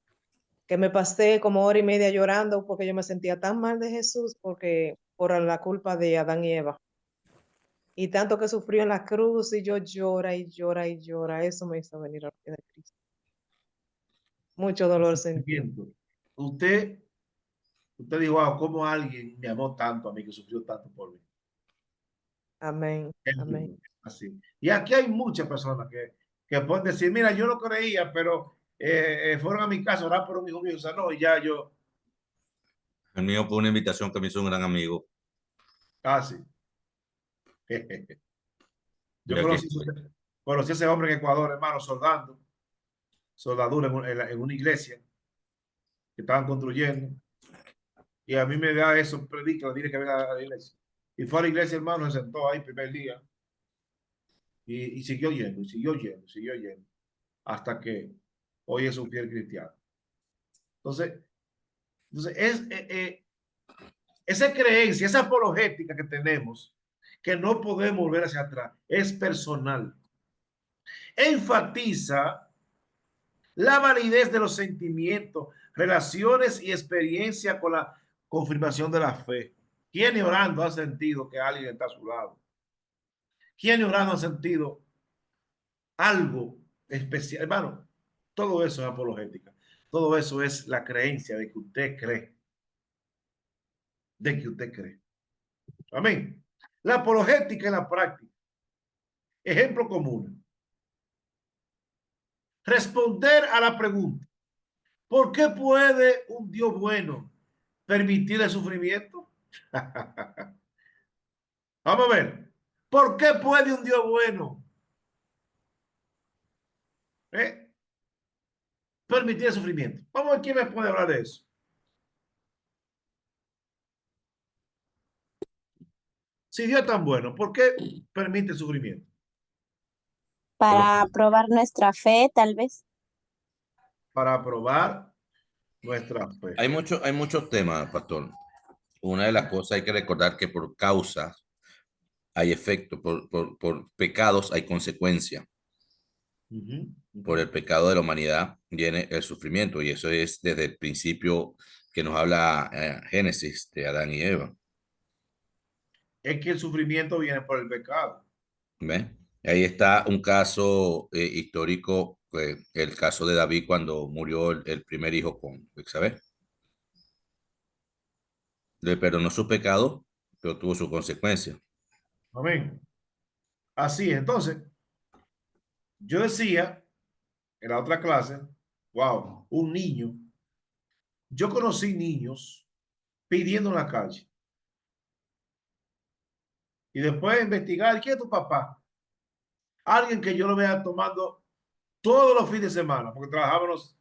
que me pasé como hora y media llorando porque yo me sentía tan mal de Jesús porque por la culpa de Adán y Eva. Y tanto que sufrió en la cruz y yo llora y llora y llora. Eso me hizo venir a los pies de Cristo. Mucho dolor sentí. Usted, usted dijo, wow, ¿cómo alguien me amó tanto a mí, que sufrió tanto por mí? Amén, amén. Así. Y aquí hay muchas personas que pueden decir, mira, yo no creía, pero fueron a mi casa a orar por un hijo mío. O sea, no, y ya yo, El mío fue una invitación que me hizo un gran amigo. casi. Y Yo aquí conocí, estoy. conocí a ese hombre en Ecuador, hermano, soldadura en una iglesia que estaban construyendo. Y a mí me da eso, predica, dile que venga a la iglesia. Y fue a la iglesia, hermano, se sentó ahí el primer día y siguió yendo, y siguió yendo, siguió yendo, hasta que hoy es un fiel cristiano. Entonces, esa creencia, esa apologética que tenemos, que no podemos volver hacia atrás, es personal. Enfatiza la validez de los sentimientos, relaciones y experiencia con la confirmación de la fe. ¿Quién orando ha sentido que alguien está a su lado? ¿Quién orando ha sentido algo especial? Hermano, todo eso es apologética. Todo eso es la creencia de que usted cree. De que usted cree. Amén. La apologética en la práctica. Ejemplo común. Responder a la pregunta: ¿por qué puede un Dios bueno permitir el sufrimiento? Vamos a ver. ¿Por qué puede un Dios bueno permitir el sufrimiento? Vamos a ver quién me puede hablar de eso. Si Dios es tan bueno, ¿por qué permite el sufrimiento? Para probar nuestra fe, tal vez. Para probar nuestra fe. Hay muchos temas, pastor. Una de las cosas hay que recordar que por causas hay efecto, por pecados hay consecuencia. Por el pecado de la humanidad viene el sufrimiento, y eso es desde el principio que nos habla Génesis de Adán y Eva. Es que el sufrimiento viene por el pecado. ¿Ve? Ahí está un caso histórico, el caso de David cuando murió el primer hijo con Betsabé. Le perdonó su pecado, pero tuvo su consecuencia. Amén. Así es. Entonces, yo decía en la otra clase, wow, un niño. Yo conocí niños pidiendo en la calle. Y después de investigar, ¿quién es tu papá? Alguien que yo lo vea tomando todos los fines de semana, porque trabajábamos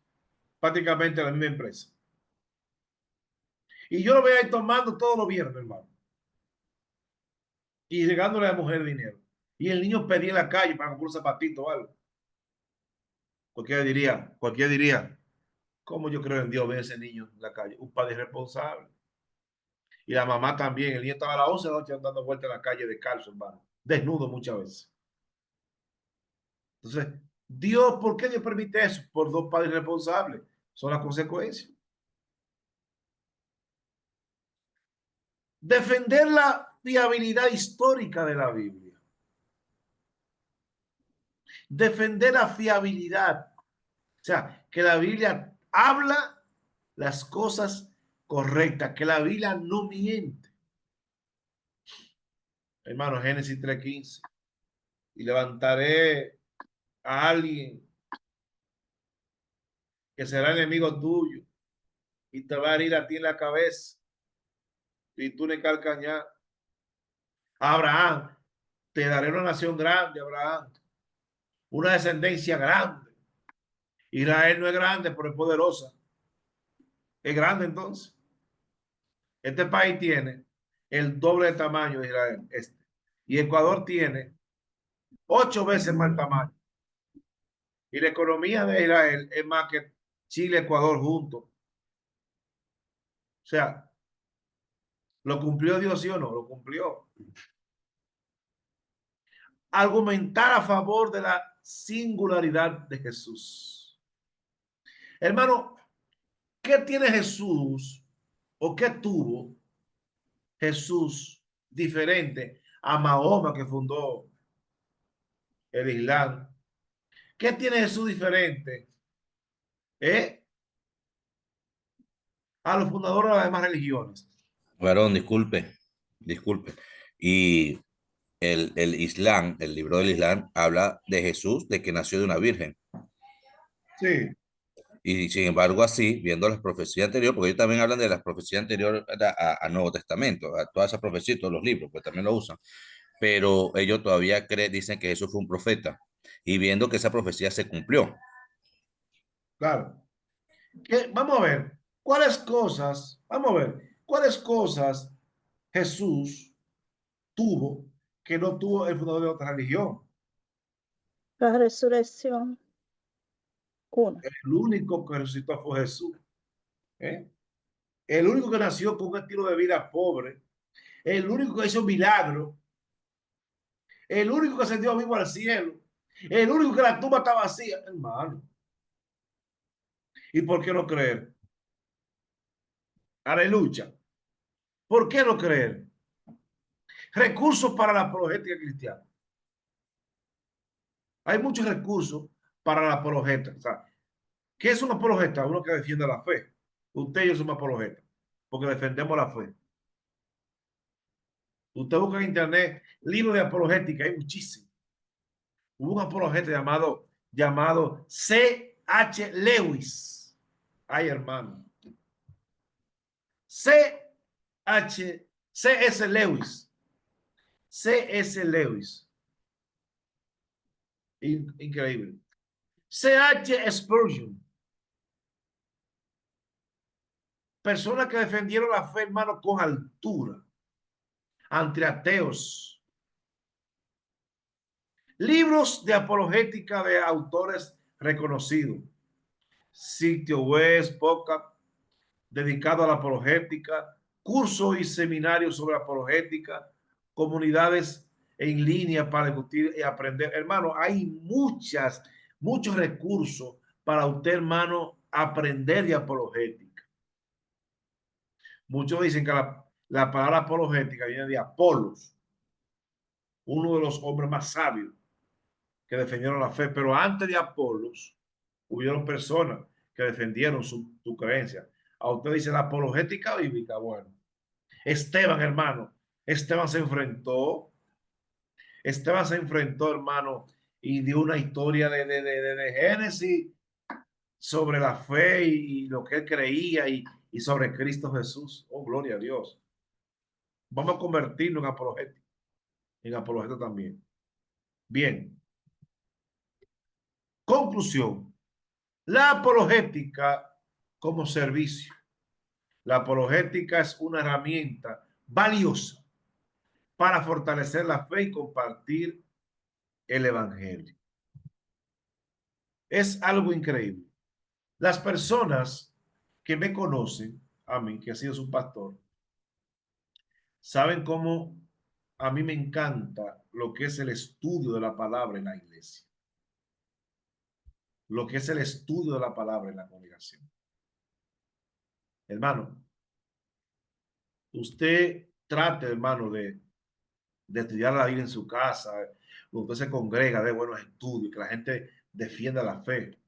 prácticamente en la misma empresa. Y yo lo veo ahí tomando todos los viernes, hermano. Y llegándole a la mujer dinero. Y el niño pedía en la calle para comprar un zapatito o algo. Cualquiera diría, ¿cómo yo creo en Dios ver ese niño en la calle? Un padre responsable. Y la mamá también. El niño estaba a las 11 de la noche dando vueltas en la calle descalzo, hermano. Desnudo muchas veces. Entonces, Dios, ¿por qué Dios permite eso? Por dos padres responsables. Son las consecuencias. Defender la fiabilidad histórica de la Biblia. Defender la fiabilidad. O sea, que la Biblia habla las cosas correctas, que la Biblia no miente. Hermano, Génesis 3:15. Y levantaré a alguien que será enemigo tuyo y te va a herir a ti en la cabeza y tú le calcañar. Abraham, te daré una nación grande, Abraham, una descendencia grande. Israel no es grande, pero es poderosa. Es grande entonces. Este país tiene el doble de tamaño de Israel. Y Ecuador tiene 8 veces más tamaño. Y la economía de Israel es más que Chile y Ecuador juntos. O sea, ¿lo cumplió Dios, sí o no? Lo cumplió. Argumentar a favor de la singularidad de Jesús. Hermano, ¿qué tiene Jesús o qué tuvo Jesús diferente a Mahoma, que fundó el Islam? ¿Qué tiene Jesús diferente a los fundadores de las demás religiones? Varón, disculpe. Y el Islam, el libro del Islam, habla de Jesús, de que nació de una virgen. Sí. Y sin embargo, así, viendo las profecías anteriores, porque ellos también hablan de las profecías anteriores al Nuevo Testamento, a todas esas profecías, todos los libros, pues también lo usan. Pero ellos todavía dicen que Jesús fue un profeta. Y viendo que esa profecía se cumplió. Claro. Vamos a ver, ¿cuáles cosas Jesús tuvo que no tuvo el fundador de otra religión? La resurrección. Una. El único que resucitó fue Jesús. El único que nació con un estilo de vida pobre. El único que hizo milagro. El único que ascendió vivo al cielo. El único que la tumba está vacía, hermano. ¿Y por qué no creer? Aleluya. ¿Por qué no creer? Recursos para la apologética cristiana. Hay muchos recursos para la apologética. O sea, ¿qué es un apologeta? Uno que defiende la fe. Usted y yo somos apologetas, porque defendemos la fe. Usted busca en internet libros de apologética, hay muchísimos. Hubo un apologeta llamado C.H. Lewis. Ay, hermano. C.S. Lewis. C.S. Lewis. Increíble. C.H. Spurgeon. Personas que defendieron la fe, hermano, con altura ante ateos. Libros de apologética de autores reconocidos. Sitio web, podcast dedicado a la apologética, cursos y seminarios sobre apologética, comunidades en línea para discutir y aprender. Hermano, hay muchos recursos para usted, hermano, aprender de apologética. Muchos dicen que la palabra apologética viene de Apolos, uno de los hombres más sabios que defendieron la fe, pero antes de Apolos hubieron personas que defendieron su creencia. A usted dice la apologética bíblica, bueno, Esteban, hermano, Esteban se enfrentó, hermano, y dio una historia de Génesis sobre la fe y lo que él creía y sobre Cristo Jesús. Oh, gloria a Dios. Vamos a convertirnos en apologeta también. Bien. Conclusión. La apologética como servicio. La apologética es una herramienta valiosa para fortalecer la fe y compartir el evangelio. Es algo increíble. Las personas que me conocen, a mí, que he sido su pastor, saben cómo a mí me encanta lo que es el estudio de la palabra en la iglesia. Lo que es el estudio de la palabra en la congregación. Hermano, usted trate, hermano, de estudiar la Biblia en su casa, usted se congrega de buenos estudios, que la gente defienda la fe,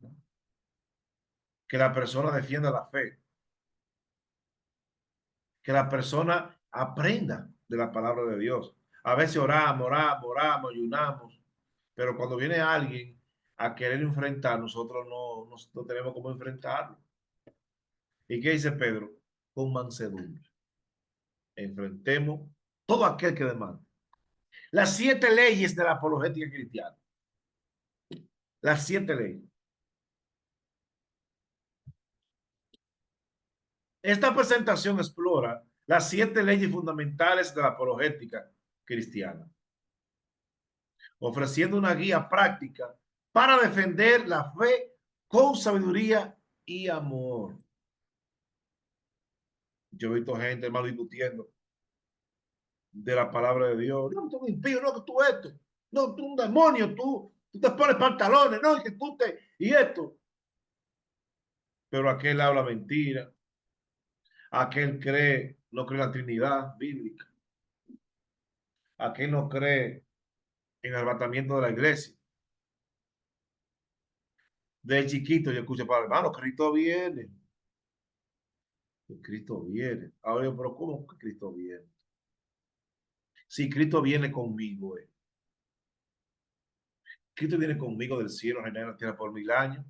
¿no? Que la persona defienda la fe, que la persona aprenda de la palabra de Dios. A veces oramos, ayunamos, pero cuando viene alguien a querer enfrentar, nosotros no tenemos cómo enfrentarlo. ¿Y qué dice Pedro? Con mansedumbre. Enfrentemos todo aquel que demanda. Las 7 leyes de la apologética cristiana. Las 7 leyes. Esta presentación explora las 7 leyes fundamentales de la apologética cristiana, ofreciendo una guía práctica para defender la fe con sabiduría y amor. Yo he visto gente, hermano, discutiendo de la palabra de Dios. No, tú impío, no, que tú esto. No, tú un demonio, tú te pones pantalones, no, y que tú y esto. Pero aquel habla mentira. Aquel no cree en la Trinidad bíblica. Aquel no cree en el arrebatamiento de la iglesia. De chiquito yo escuché para hermano, Cristo viene. Cristo viene. Ahora yo, pero ¿cómo que Cristo viene? Si Cristo viene conmigo, Cristo viene conmigo del cielo, reinar en la tierra por 1000 años.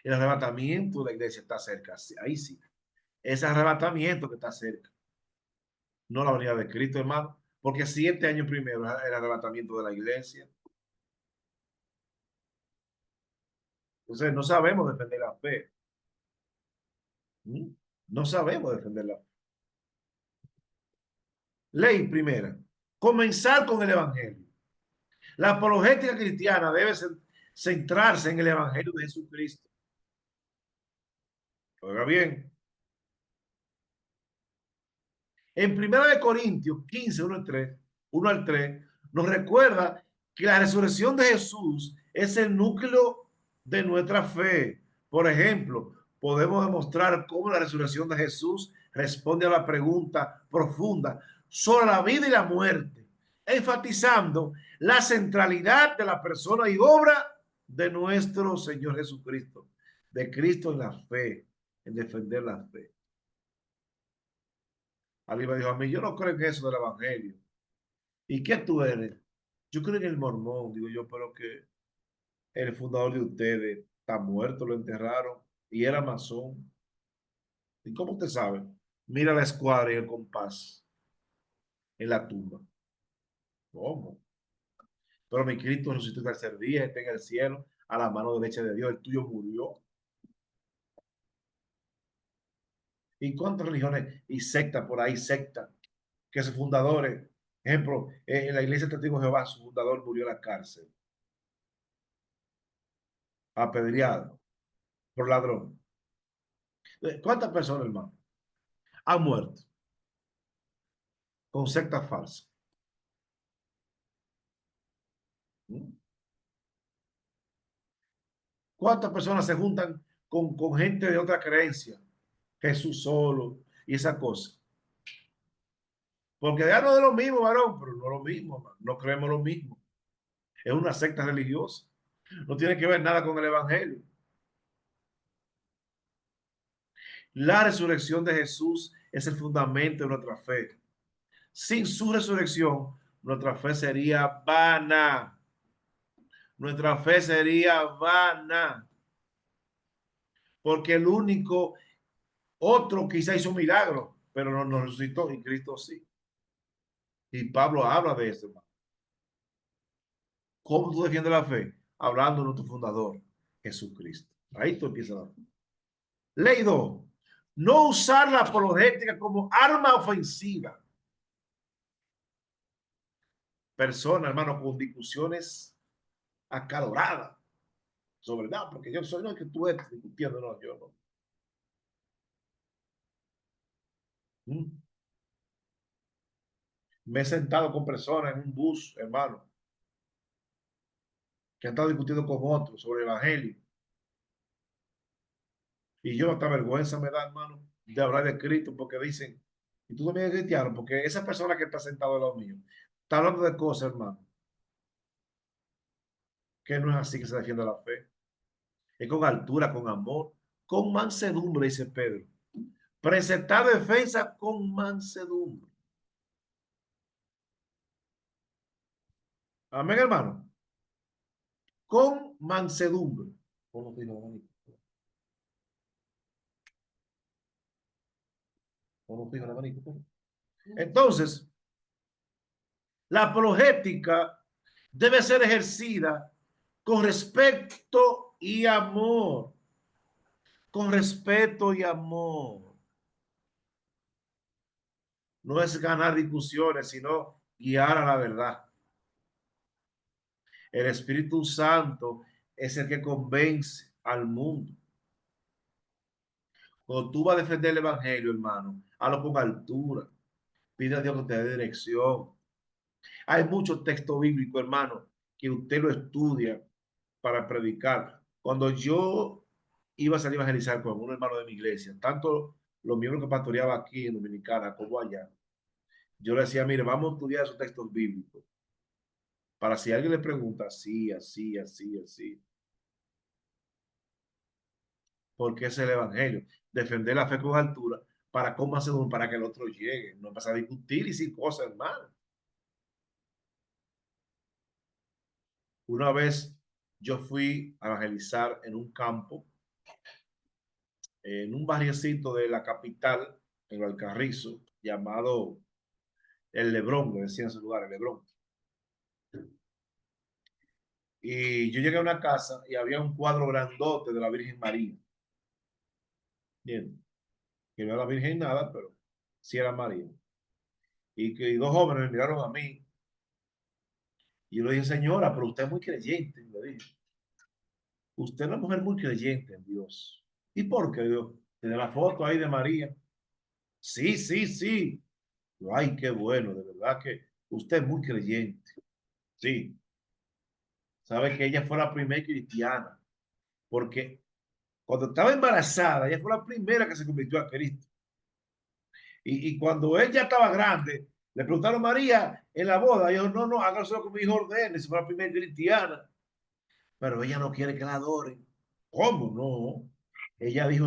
El arrebatamiento de la iglesia está cerca. Ahí sí. Ese arrebatamiento que está cerca. No la venida de Cristo, hermano. Porque 7 años primero es el arrebatamiento de la iglesia. Entonces no sabemos defender la fe. No sabemos defender la fe. Ley primera. Comenzar con el evangelio. La apologética cristiana debe centrarse en el evangelio de Jesucristo. Oiga bien. En 1 Corintios 15, 1 al 3, nos recuerda que la resurrección de Jesús es el núcleo de nuestra fe. Por ejemplo, podemos demostrar cómo la resurrección de Jesús responde a la pregunta profunda sobre la vida y la muerte, enfatizando la centralidad de la persona y obra de nuestro Señor Jesucristo, de Cristo en la fe, en defender la fe. Ali me dijo a mí, yo no creo en eso del evangelio. ¿Y qué tú eres? Yo creo en el mormón. Digo yo, pero que el fundador de ustedes está muerto, lo enterraron y era masón. ¿Y cómo usted sabe? Mira la escuadra y el compás en la tumba. ¿Cómo? Pero mi Cristo resucitó el tercer día, está en el cielo, a la mano derecha de Dios, el tuyo murió. ¿Y cuántas religiones y sectas por ahí, sectas, que sus fundadores Ejemplo, en la iglesia Testigo de Jehová, su fundador murió en la cárcel, apedreado por ladrón. ¿Cuántas personas, hermano, han muerto con sectas falsas? ¿Cuántas personas se juntan con gente de otra creencia? Jesús solo y esa cosa. Porque ya no es lo mismo, varón, pero no es lo mismo, hermano. No creemos lo mismo. Es una secta religiosa. No tiene que ver nada con el evangelio. La resurrección de Jesús es el fundamento de nuestra fe. Sin su resurrección, nuestra fe sería vana. Nuestra fe sería vana. Porque el único otro quizá hizo un milagro, pero no nos resucitó y Cristo sí. Y Pablo habla de eso, hermano. ¿Cómo tú defiendes la fe? Hablando de nuestro fundador, Jesucristo. Ahí tú empiezas la fe. Ley 2. No usar la apologética como arma ofensiva. Personas, hermano, con discusiones acaloradas sobre nada, porque yo soy, no es que tú estés discutiendo, no, yo no. Me he sentado con personas en un bus, hermano, que han estado discutiendo con otros sobre el evangelio. Y yo hasta vergüenza me da, hermano, de hablar de Cristo, porque dicen, y tú también eres cristiano, porque esa persona que está sentada al lado mío está hablando de cosas, hermano, que no es así que se defiende la fe. Es con altura, con amor, con mansedumbre, dice Pedro. Presentar defensa con mansedumbre. Amén, hermano. Con mansedumbre. Entonces, la apologética debe ser ejercida con respeto y amor. Con respeto y amor. No es ganar discusiones, sino guiar a la verdad. El Espíritu Santo es el que convence al mundo. Cuando tú vas a defender el Evangelio, hermano, hazlo con altura. Pide a Dios que te dé dirección. Hay muchos textos bíblicos, hermano, que usted lo estudia para predicar. Cuando yo iba a salir a evangelizar con un hermano de mi iglesia, tanto los miembros que pastoreaba aquí en Dominicana como allá, yo le decía, mire, vamos a estudiar esos textos bíblicos para si alguien le pregunta así, así, así, así. Porque es el evangelio. Defender la fe con altura para cómo hacer para que el otro llegue. No pasa a discutir y sin cosas, hermano. Una vez yo fui a evangelizar en un campo, en un barriecito de la capital, en Alcarrizo, llamado El Lebrón, le decían ese lugar, El Lebrón. Y yo llegué a una casa y había un cuadro grandote de la Virgen María. Bien, que no era la Virgen nada, pero sí era María. Y que dos jóvenes me miraron a mí. Y yo le dije, señora, pero usted es muy creyente. Le dije, usted es una mujer muy creyente en Dios. ¿Y por qué? Dios, tiene la foto ahí de María. Sí, sí, sí. Ay, qué bueno, de verdad que usted es muy creyente. Sí. Sabe que ella fue la primera cristiana. Porque cuando estaba embarazada, ella fue la primera que se convirtió a Cristo. Y cuando ella estaba grande, le preguntaron a María en la boda. Y dijo, no, no, hágalo como hijo ordene. Se fue la primera cristiana. Pero ella no quiere que la adoren. ¿Cómo? No. Ella dijo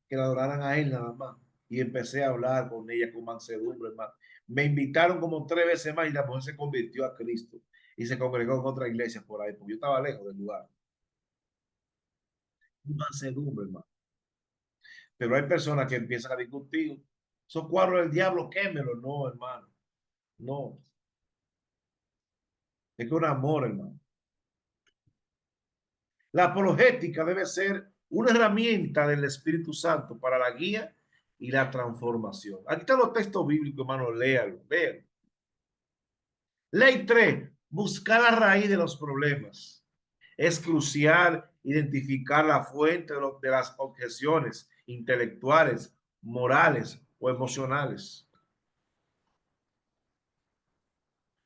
que la adoraran a él nada más. Y empecé a hablar con ella con mansedumbre, hermano. Me invitaron como 3 veces más y la mujer se convirtió a Cristo y se congregó en otra iglesia por ahí, porque yo estaba lejos del lugar. Mansedumbre, hermano. Pero hay personas que empiezan a discutir. Son cuadros del diablo, quémelo. No, hermano. No. Es con amor, hermano. La apologética debe ser una herramienta del Espíritu Santo para la guía y la transformación. Aquí están los textos bíblicos, hermano, léalo, léalo. Ley 3, buscar la raíz de los problemas. Es crucial identificar la fuente de las objeciones intelectuales, morales o emocionales.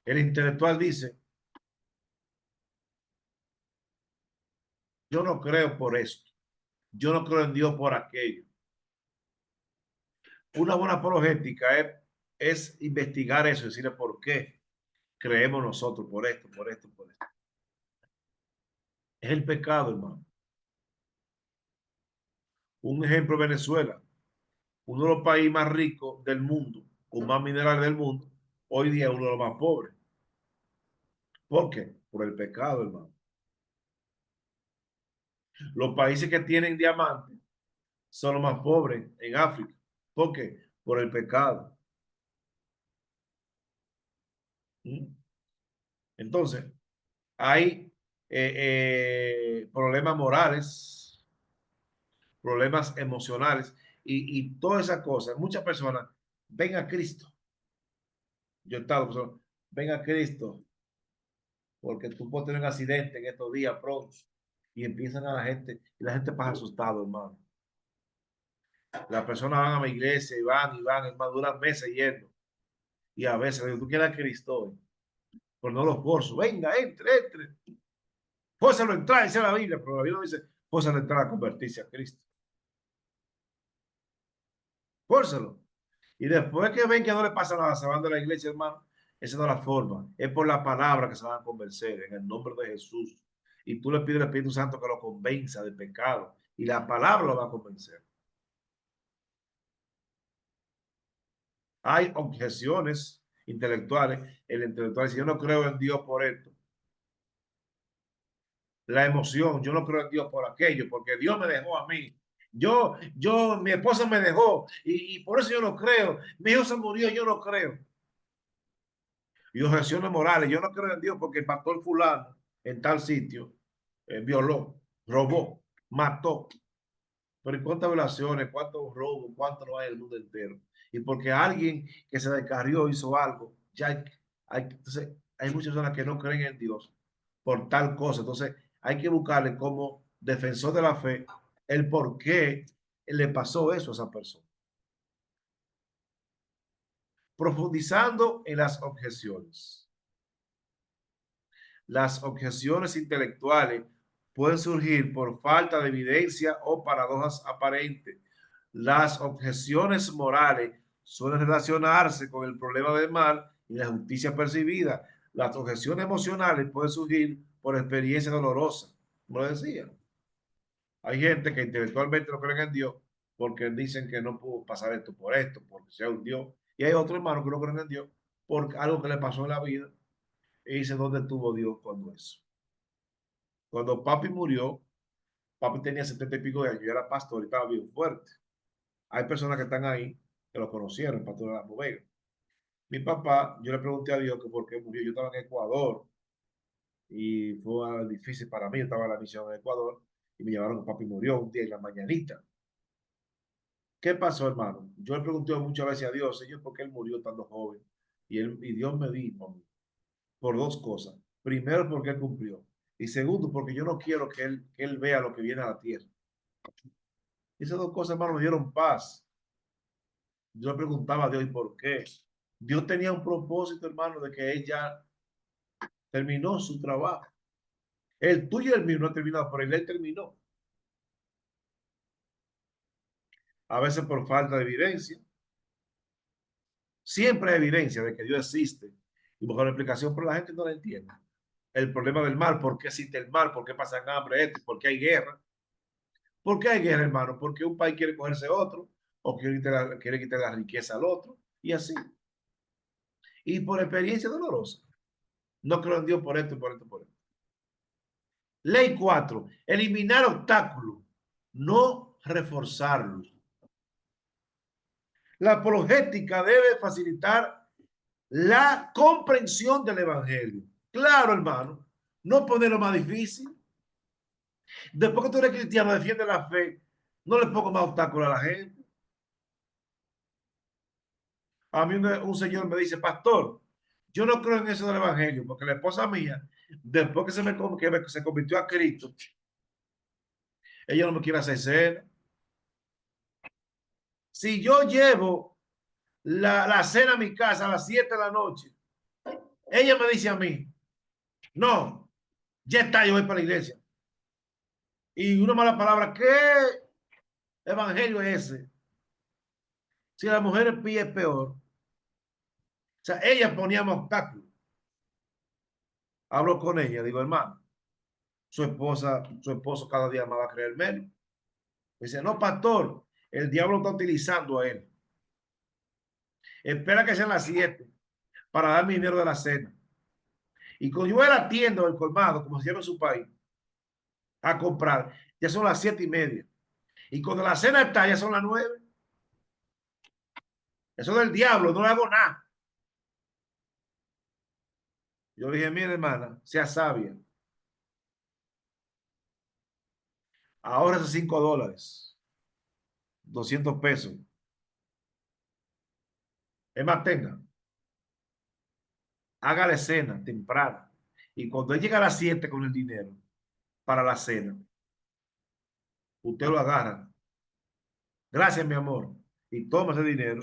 El intelectual dice, yo no creo por esto, yo no creo en Dios por aquello. Una buena apologética es investigar eso y decirle por qué creemos nosotros por esto, por esto, por esto. Es el pecado, hermano. Un ejemplo, Venezuela, uno de los países más ricos del mundo, con más minerales del mundo, hoy día es uno de los más pobres. ¿Por qué? Por el pecado, hermano. Los países que tienen diamantes son los más pobres en África. ¿Por qué? Por el pecado. ¿Mm? Entonces, hay problemas morales, problemas emocionales y todas esas cosas. Muchas personas ven a Cristo. Yo he estado, ven a Cristo, porque tú puedes tener un accidente en estos días pronto y empiezan a la gente, y la gente pasa asustado, hermano. Las personas van a mi iglesia y van, hermano, duran meses yendo. Y a veces le digo, tú quieres a Cristo hoy, pero no los forzo. Venga, entre. Fórzalo a entrar, dice la Biblia, pero la Biblia no dice, fórzalo a entrar a convertirse a Cristo. Fórzalo. Y después que ven que no le pasa nada, se van de la iglesia, hermano. Esa no es la forma. Es por la palabra que se van a convencer en el nombre de Jesús. Y tú le pides al Espíritu Santo que lo convenza del pecado. Y la palabra lo va a convencer. Hay objeciones intelectuales. El intelectual dice, yo no creo en Dios por esto. La emoción, yo no creo en Dios por aquello, porque Dios me dejó a mí. Mi esposa me dejó y por eso yo no creo. Mi hijo se murió, yo no creo. Y objeciones morales, yo no creo en Dios porque el pastor fulano en tal sitio violó, robó, mató. Pero ¿y cuántas violaciones, cuántos robos, cuántos no hay en el mundo entero? Y porque alguien que se descarrió hizo algo, ya entonces hay muchas personas que no creen en Dios por tal cosa. Entonces hay que buscarle como defensor de la fe el por qué le pasó eso a esa persona. Profundizando en las objeciones. Las objeciones intelectuales pueden surgir por falta de evidencia o paradojas aparentes. Las objeciones morales suelen relacionarse con el problema del mal y la justicia percibida. Las objeciones emocionales pueden surgir por experiencia dolorosa. Como lo decía. Hay gente que intelectualmente no creen en Dios porque dicen que no pudo pasar esto, porque sea un Dios. Y hay otros hermanos que no creen en Dios por algo que le pasó en la vida. Y dice, ¿dónde estuvo Dios cuando eso? Cuando papi murió, papi tenía 70 y pico de años, yo era pastor y estaba bien fuerte. Hay personas que están ahí que lo conocieron, el pastor de la bodega. Mi papá, yo le pregunté a Dios que por qué murió. Yo estaba en Ecuador y fue difícil para mí. Yo estaba en la misión en Ecuador y me llamaron que papi murió un día en la mañanita. ¿Qué pasó, hermano? Yo le pregunté muchas veces a Dios, Señor, ¿por qué él murió estando joven? Y Dios me dijo por dos cosas. Primero, porque él cumplió. Y segundo, porque yo no quiero que él vea lo que viene a la tierra. Esas dos cosas, hermano, me dieron paz. Yo le preguntaba a Dios, ¿y por qué? Dios tenía un propósito, hermano, de que ella terminó su trabajo. El tuyo y el mío no ha terminado, pero él terminó. A veces por falta de evidencia. Siempre hay evidencia de que Dios existe. Y buscar una explicación, pero la gente no la entiende. El problema del mal, ¿por qué existe el mal? ¿Por qué pasan hambre esto? ¿Por qué hay guerra? ¿Por qué hay guerra, hermano? Porque un país quiere cogerse a otro o quiere quitar la riqueza al otro y así. Y por experiencia dolorosa. No creo en Dios por esto, por esto, por esto. Ley 4. Eliminar obstáculos, no reforzarlos. La apologética debe facilitar la comprensión del evangelio. Claro, hermano. No ponerlo más difícil. Después que tú eres cristiano, defiende la fe, no le pongo más obstáculos a la gente. A mí un señor me dice, pastor, Yo no creo en eso del evangelio, porque la esposa mía, después que se convirtió a Cristo, ella no me quiere hacer cena. Si yo llevo la cena a mi casa a las 7 de la noche, ella me dice a mí, no, ya está, yo voy para la iglesia. Y una mala palabra, ¿qué evangelio es ese? Si la mujer pía es peor. O sea, ella ponía obstáculos. Hablo con ella, digo, hermano, su esposo cada día más va a creer menos. Me dice, no, pastor, el diablo está utilizando a él. Espera que sean las 7 para darme dinero de la cena. Y cuando yo voy a la tienda o el colmado, como se llama en su país, a comprar, ya son las 7:30. Y cuando la cena está, ya son las 9. Eso del diablo, no le hago nada. Yo le dije, mire, hermana, sea sabia. Ahora esos $5, 200 pesos. Es más, tenga. Hágale cena temprano. Y cuando él llega a las 7 con el dinero para la cena, usted lo agarra. Gracias, mi amor. Y toma ese dinero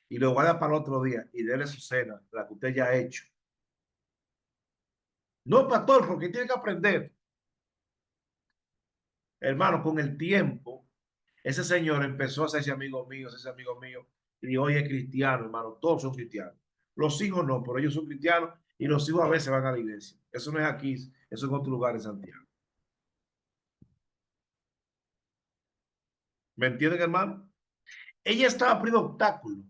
y lo guarda para el otro día y déle su cena, la que usted ya ha hecho. No, pastor, porque tiene que aprender. Hermano, con el tiempo, ese señor empezó a hacerse amigo mío, y hoy es cristiano, hermano. Todos son cristianos. Los hijos no, pero ellos son cristianos y los hijos a veces van a la iglesia. Eso no es aquí, eso es en otro lugar en Santiago. ¿Me entienden, hermano? Ella estaba poniendo obstáculos.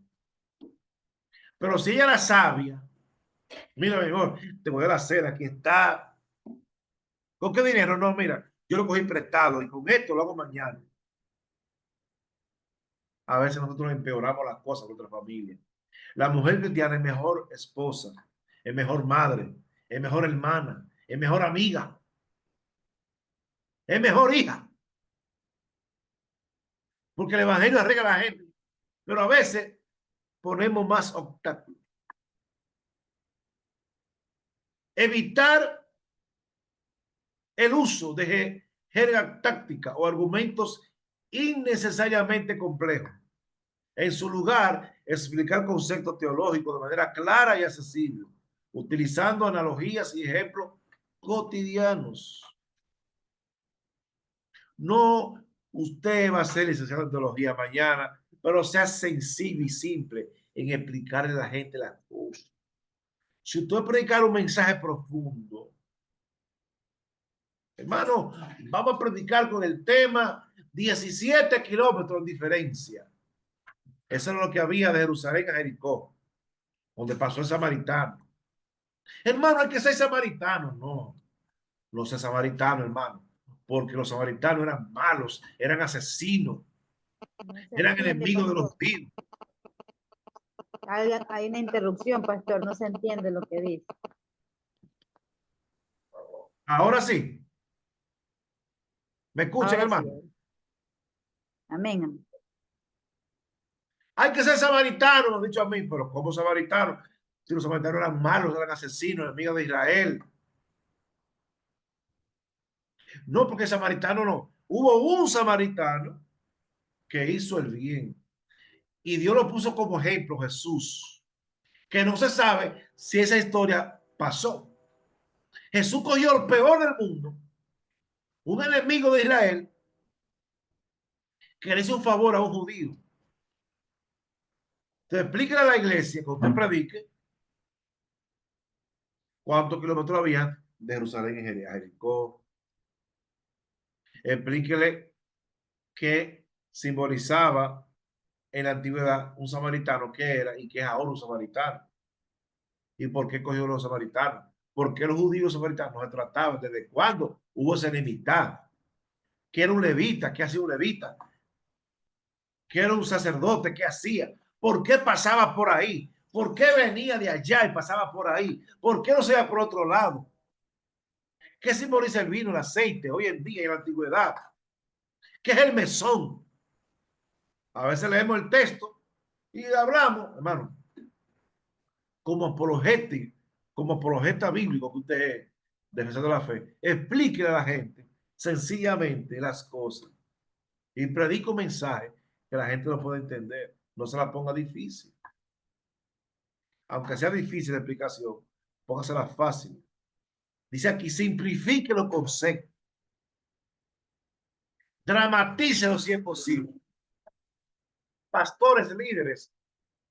Pero si ella era sabia, mira, mejor, te voy a la cena, aquí está. ¿Con qué dinero? No, mira, yo lo cogí prestado y con esto lo hago mañana. A veces nosotros empeoramos las cosas con nuestra familia. La mujer cristiana es mejor esposa, es mejor madre, es mejor hermana, es mejor amiga, es mejor hija. Porque el evangelio arregla a la gente. Pero a veces ponemos más obstáculos. Evitar el uso de jerga táctica o argumentos innecesariamente complejos. En su lugar, explicar conceptos teológicos de manera clara y accesible, utilizando analogías y ejemplos cotidianos. No usted va a ser licenciado en teología mañana, pero sea sensible y simple en explicarle a la gente las cosas. Si usted predicar un mensaje profundo, hermano, vamos a predicar con el tema 17 kilómetros de diferencia. Eso es lo que había de Jerusalén a Jericó, donde pasó el samaritano. Hermano, hay que ser samaritano. No, no sea samaritano, hermano, porque los samaritanos eran malos, eran asesinos, eran enemigos de los vivos. Hay una interrupción, pastor, no se entiende lo que dice. Ahora sí. ¿Me escuchan, Ahora hermano? sí. Amén, amén. Hay que ser samaritano, me han dicho a mí, pero ¿cómo samaritano? Si los samaritanos eran malos, eran asesinos, enemigos de Israel. No, porque samaritano no. Hubo un samaritano que hizo el bien. Y Dios lo puso como ejemplo, Jesús. Que no se sabe si esa historia pasó. Jesús cogió lo peor del mundo, un enemigo de Israel, que le hizo un favor a un judío. Te explica a la iglesia, cuando usted predique, cuántos kilómetros había de Jerusalén a Jericó. Explíquele qué simbolizaba en la antigüedad un samaritano, qué era y qué es ahora un samaritano. ¿Y por qué cogió los samaritanos? ¿Por qué los judíos samaritanos se trataban? ¿Desde cuándo hubo esa enemistad? ¿Qué era un levita? ¿Qué hacía un levita? ¿Qué era un sacerdote? ¿Qué hacía? ¿Por qué pasaba por ahí? ¿Por qué venía de allá y pasaba por ahí? ¿Por qué no se iba por otro lado? ¿Qué simboliza el vino, el aceite, hoy en día y en la antigüedad? ¿Qué es el mesón? A veces leemos el texto y hablamos, hermano. como apologeta bíblico que usted es, defensor de la fe, explíquele a la gente sencillamente las cosas y predique un mensaje que la gente lo pueda entender. No se la ponga difícil. Aunque sea difícil la explicación, póngasela fácil. Dice aquí, simplifique los conceptos. Dramatícelo si es posible. Pastores, líderes,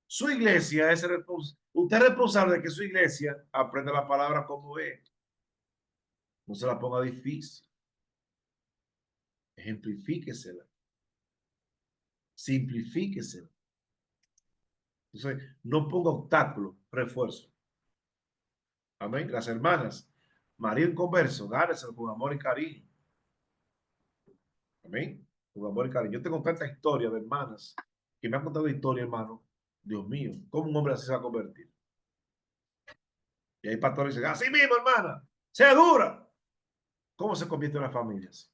su iglesia es usted es responsable de que su iglesia aprenda la palabra como es. No se la ponga difícil. Ejemplifíquesela. Simplifíquesela. Entonces, no ponga obstáculos, refuerzo. Amén. Las hermanas, marido inconverso, gáneselo con amor y cariño. Amén. Con amor y cariño. Yo tengo tanta historia de hermanas que me han contado historia, hermano. Dios mío, ¿cómo un hombre así se va a convertir? Y hay pastores que dicen, así mismo, hermana, sea dura. ¿Cómo se convierte en las familias?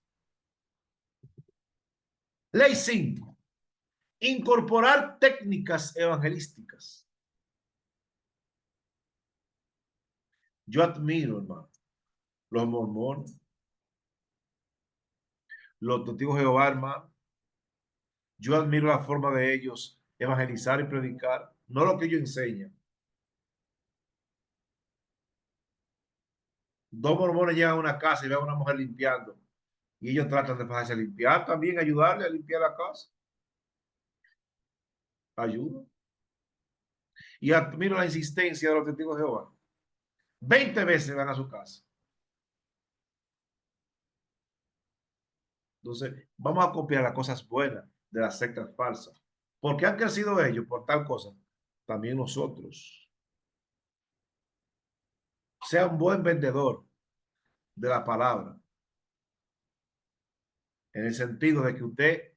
Ley 5. Incorporar técnicas evangelísticas. Yo admiro, hermano, los mormones, los testigos de Jehová, hermano. Yo admiro la forma de ellos evangelizar y predicar, no lo que ellos enseñan. Dos mormones llegan a una casa y ven a una mujer limpiando y ellos tratan de dejarse limpiar también, ayudarle a limpiar la casa. Ayuda. Y admiro la insistencia de los testigos de Jehová. 20 veces van a su casa. Entonces, vamos a copiar las cosas buenas de las sectas falsas. Porque han crecido ellos por tal cosa, también nosotros. Sea un buen vendedor de la palabra. En el sentido de que usted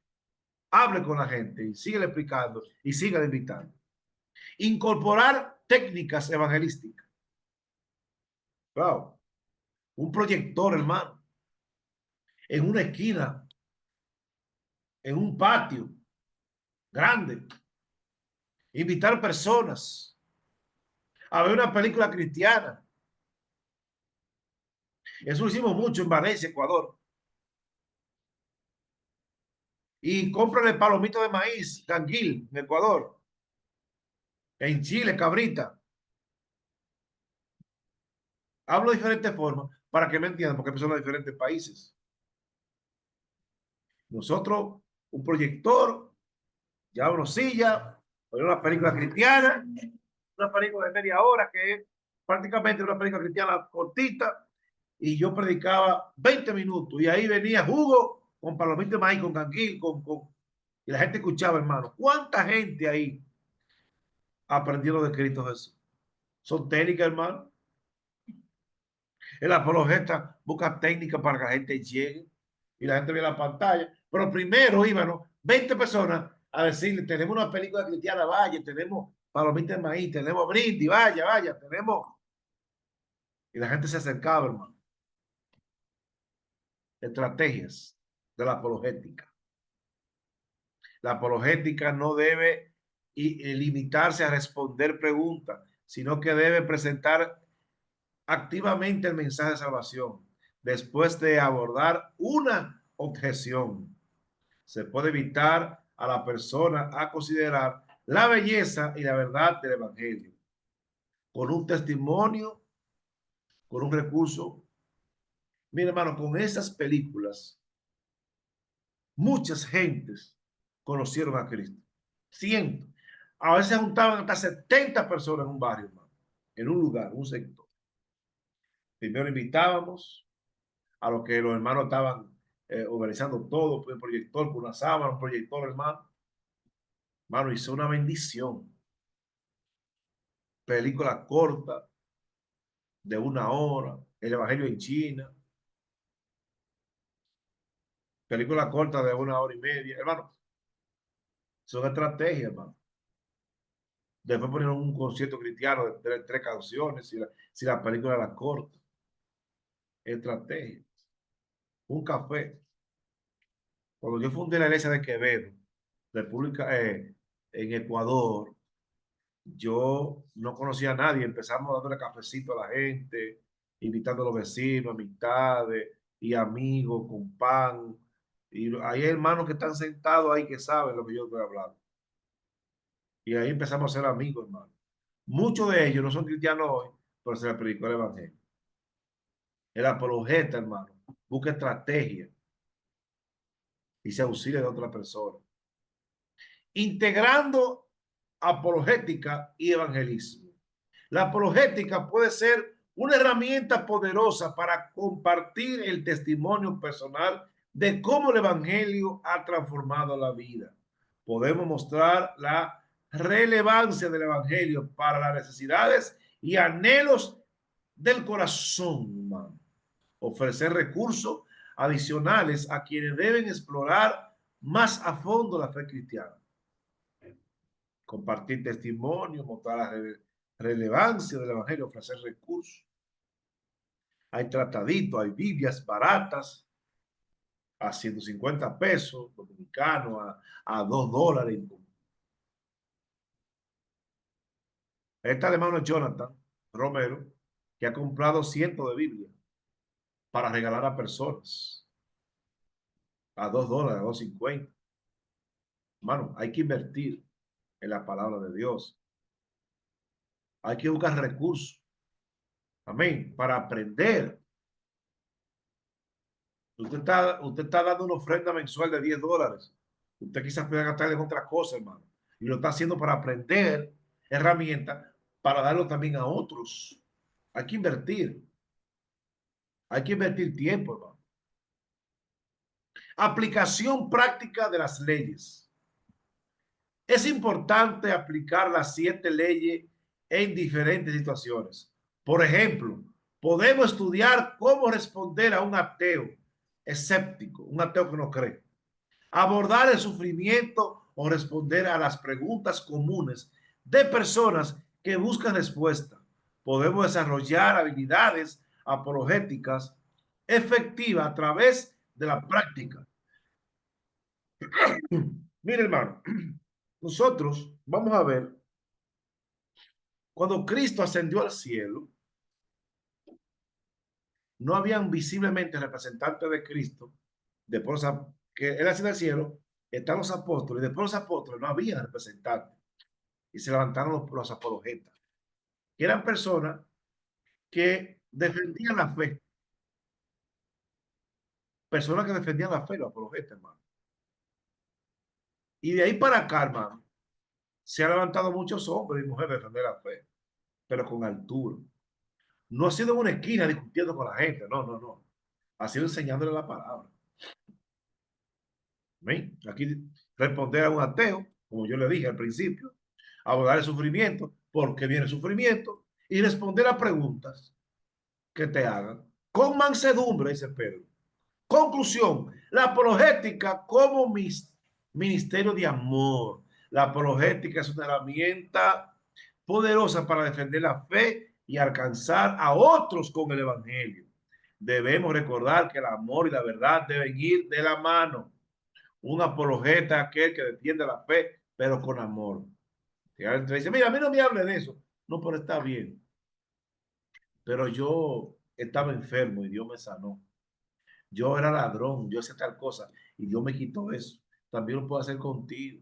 hable con la gente y siga explicando y siga invitando. Incorporar técnicas evangelísticas. Claro. Un proyector, hermano. En una esquina. En un patio. Grande. Invitar personas a ver una película cristiana. Eso lo hicimos mucho en Valencia, Ecuador. Y cómprale palomitos de maíz, canguil, en Ecuador. En Chile, cabrita. Hablo de diferentes formas para que me entiendan, porque son de diferentes países. Nosotros, un proyector, ya una silla, una película cristiana, una película de media hora que es prácticamente una película cristiana cortita, y yo predicaba 20 minutos y ahí venía jugo con palomitas de maíz, con canguil, y la gente escuchaba, hermano. ¿Cuánta gente ahí aprendiendo de Cristo Jesús? Son técnicas, hermano. El apologeta busca técnicas para que la gente llegue y la gente ve la pantalla. Pero primero iban 20 personas a decirle, tenemos una película cristiana, vaya, tenemos palomitas de maíz, tenemos brindis, vaya, vaya, tenemos. Y la gente se acercaba, hermano. Estrategias de la apologética. La apologética no debe limitarse a responder preguntas, sino que debe presentar activamente el mensaje de salvación después de abordar una objeción. Se puede evitar a la persona a considerar la belleza y la verdad del evangelio con un testimonio, con un recurso. Mira, hermano, con esas películas muchas gentes conocieron a Cristo. Cientos. A veces juntaban hasta 70 personas en un barrio, hermano, en un lugar, un sector. Primero invitábamos a los que los hermanos estaban organizando todo, por un proyector, por una sábana, un proyector, hermano. Hermano, hizo una bendición. Película corta, de 1 hora, el Evangelio en China. Película corta de 1 hora y media. Hermano, son estrategias, hermano. Después ponieron un concierto cristiano de 3 canciones, si la película era corta. Estrategia. Un café. Cuando yo fundé la iglesia de Quevedo, República, en Ecuador, Yo no conocía a nadie, empezamos dándole cafecito a la gente, invitando a los vecinos, amistades y amigos con pan. Y hay hermanos que están sentados ahí que saben lo que yo estoy hablando. Y ahí empezamos a ser amigos, hermano. Muchos de ellos no son cristianos hoy, pero se les predicó el evangelio. El apologeta, hermano, busca estrategia y se auxilia de otra persona. Integrando apologética y evangelismo. La apologética puede ser una herramienta poderosa para compartir el testimonio personal de cómo el evangelio ha transformado la vida. Podemos mostrar la relevancia del evangelio para las necesidades y anhelos del corazón humano. Ofrecer recursos adicionales a quienes deben explorar más a fondo la fe cristiana. Compartir testimonio, mostrar la relevancia del evangelio, ofrecer recursos. Hay trataditos, hay Biblias baratas a 150 pesos dominicanos, a $2. Este hermano Jonathan Romero, que ha comprado cientos de Biblias para regalar a personas a $2, a $2.50. Hermano, hay que invertir en la palabra de Dios. Hay que buscar recursos. Amén. Para aprender. Usted está dando una ofrenda mensual de $10. Usted quizás pueda gastar en otras cosas, hermano. Y lo está haciendo para aprender herramientas para darlo también a otros. Hay que invertir. Hay que invertir tiempo, hermano. Aplicación práctica de las leyes. Es importante aplicar las 7 leyes en diferentes situaciones. Por ejemplo, podemos estudiar cómo responder a un ateo escéptico, un ateo que no cree. Abordar el sufrimiento o responder a las preguntas comunes de personas que buscan respuesta. Podemos desarrollar habilidades apologéticas efectivas a través de la práctica. Mire, hermano, nosotros vamos a ver cuando Cristo ascendió al cielo, no habían visiblemente representantes de Cristo. Después que él ascendió al cielo, están los apóstoles, y después los apóstoles no había representantes. Y se levantaron los apologetas, que eran personas que defendían la fe. Personas que defendían la fe, los apologetas, hermano. Y de ahí para acá, hermano, se han levantado muchos hombres y mujeres a defender la fe, pero con altura. No ha sido en una esquina discutiendo con la gente, no, no, no. Ha sido enseñándole la palabra. ¿Ven? Aquí responder a un ateo, como yo le dije al principio, abordar el sufrimiento, porque viene el sufrimiento, y responder a preguntas que te hagan con mansedumbre, dice Pedro. Conclusión, la apologética como ministerio de amor. La apologética es una herramienta poderosa para defender la fe y alcanzar a otros con el evangelio. Debemos recordar que el amor y la verdad deben ir de la mano. Un apologeta es aquel que defiende la fe, pero con amor. Y alguien te dice, mira, a mí no me hable de eso. No, pero está bien. Pero yo estaba enfermo y Dios me sanó. Yo era ladrón, yo hacía tal cosa y Dios me quitó eso. También lo puedo hacer contigo.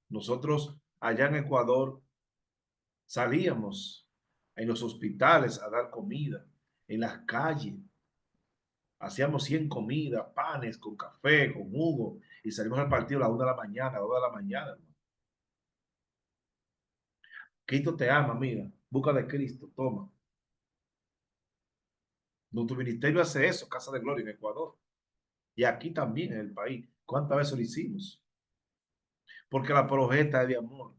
Nosotros allá en Ecuador salíamos en los hospitales a dar comida, en las calles. Hacíamos 100 comidas, panes con café, con jugo, y salimos al partido a las 1 de la mañana, a las 2 de la mañana. Hermano. Cristo te ama, mira, busca de Cristo, toma. Nuestro ministerio hace eso, Casa de Gloria en Ecuador. Y aquí también en el país. ¿Cuántas veces lo hicimos? Porque la apologeta es de amor.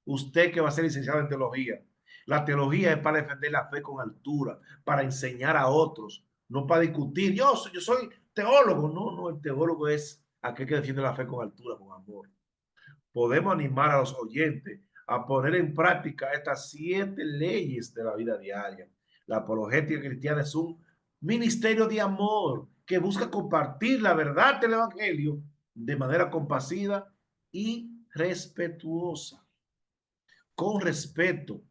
Usted que va a ser licenciado en teología, la teología es para defender la fe con altura, para enseñar a otros, no para discutir. Yo soy teólogo. No, no, el teólogo es aquel que defiende la fe con altura, con amor. Podemos animar a los oyentes a poner en práctica estas 7 leyes de la vida diaria. La apologética cristiana es un ministerio de amor que busca compartir la verdad del evangelio de manera compasiva y respetuosa. Con respeto.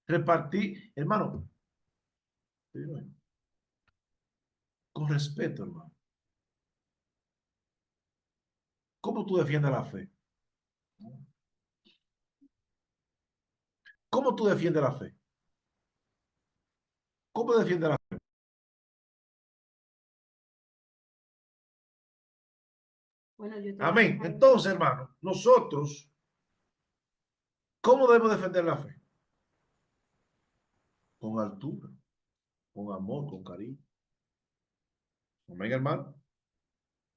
Repartir, hermano. Con respeto, hermano. ¿Cómo tú defiendes la fe? ¿Cómo tú defiendes la fe? ¿Cómo defiendes la fe? Amén. Entonces, hermano, nosotros, ¿cómo debemos defender la fe? Con altura, con amor, con cariño. Amén, hermano.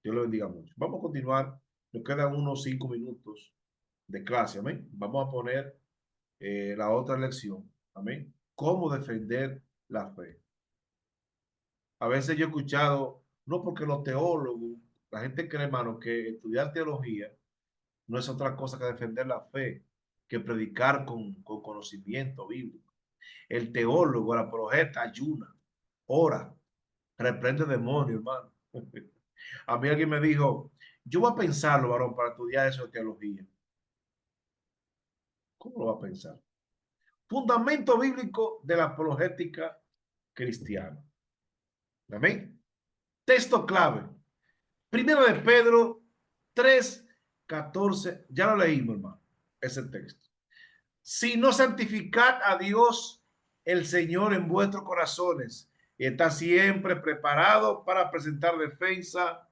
Dios lo bendiga mucho. Vamos a continuar. Nos quedan unos 5 minutos de clase. Amén. Vamos a poner la otra lección. Amén. ¿Cómo defender la fe? A veces yo he escuchado, no porque los teólogos, la gente cree, hermano, que estudiar teología no es otra cosa que defender la fe, que predicar con conocimiento bíblico. El teólogo, el apologeta, ayuna, ora, reprende demonios, hermano. A mí alguien me dijo, yo voy a pensarlo, varón, para estudiar eso de teología. ¿Cómo lo va a pensar? Fundamento bíblico de la apologética cristiana. Amén. Texto clave. Primero de Pedro 3:14. Ya lo leímos, hermano, ese texto. Si no santificad a Dios, el Señor, en vuestros corazones, y está siempre preparado para presentar defensa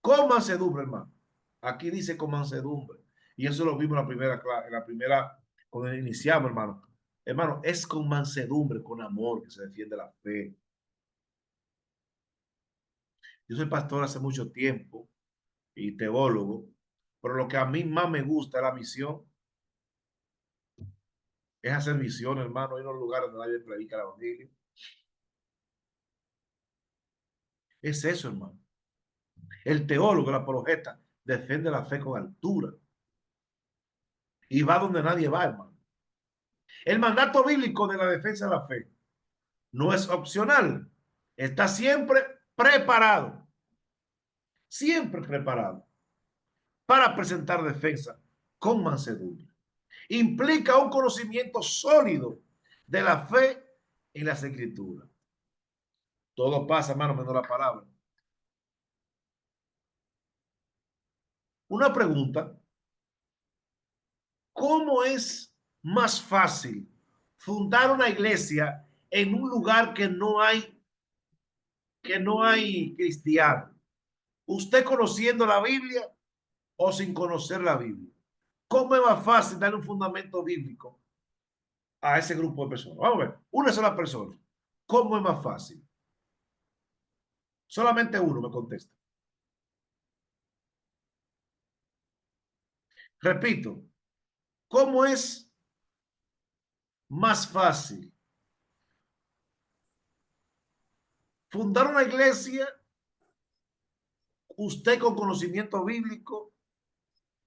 con mansedumbre, hermano. Aquí dice con mansedumbre. Y eso lo vimos en la primera, cuando iniciamos, hermano. Hermano, es con mansedumbre, con amor que se defiende la fe. Yo soy pastor hace mucho tiempo y teólogo, pero lo que a mí más me gusta es la misión. Es hacer misión, hermano, ir a los lugares donde nadie predica el evangelio. Es eso, hermano. El teólogo, el apologeta, defiende la fe con altura. Y va donde nadie va, hermano. El mandato bíblico de la defensa de la fe no es opcional. Está siempre preparado. Siempre preparado para presentar defensa con mansedumbre. Implica un conocimiento sólido de la fe en las escrituras. Todo pasa, hermano, menos la palabra. Una pregunta. ¿Cómo es más fácil fundar una iglesia en un lugar que no hay cristianos? ¿Usted conociendo la Biblia o sin conocer la Biblia? ¿Cómo es más fácil darle un fundamento bíblico a ese grupo de personas? Vamos a ver, una sola persona. ¿Cómo es más fácil? Solamente uno me contesta. Repito, ¿cómo es más fácil fundar una iglesia, usted con conocimiento bíblico,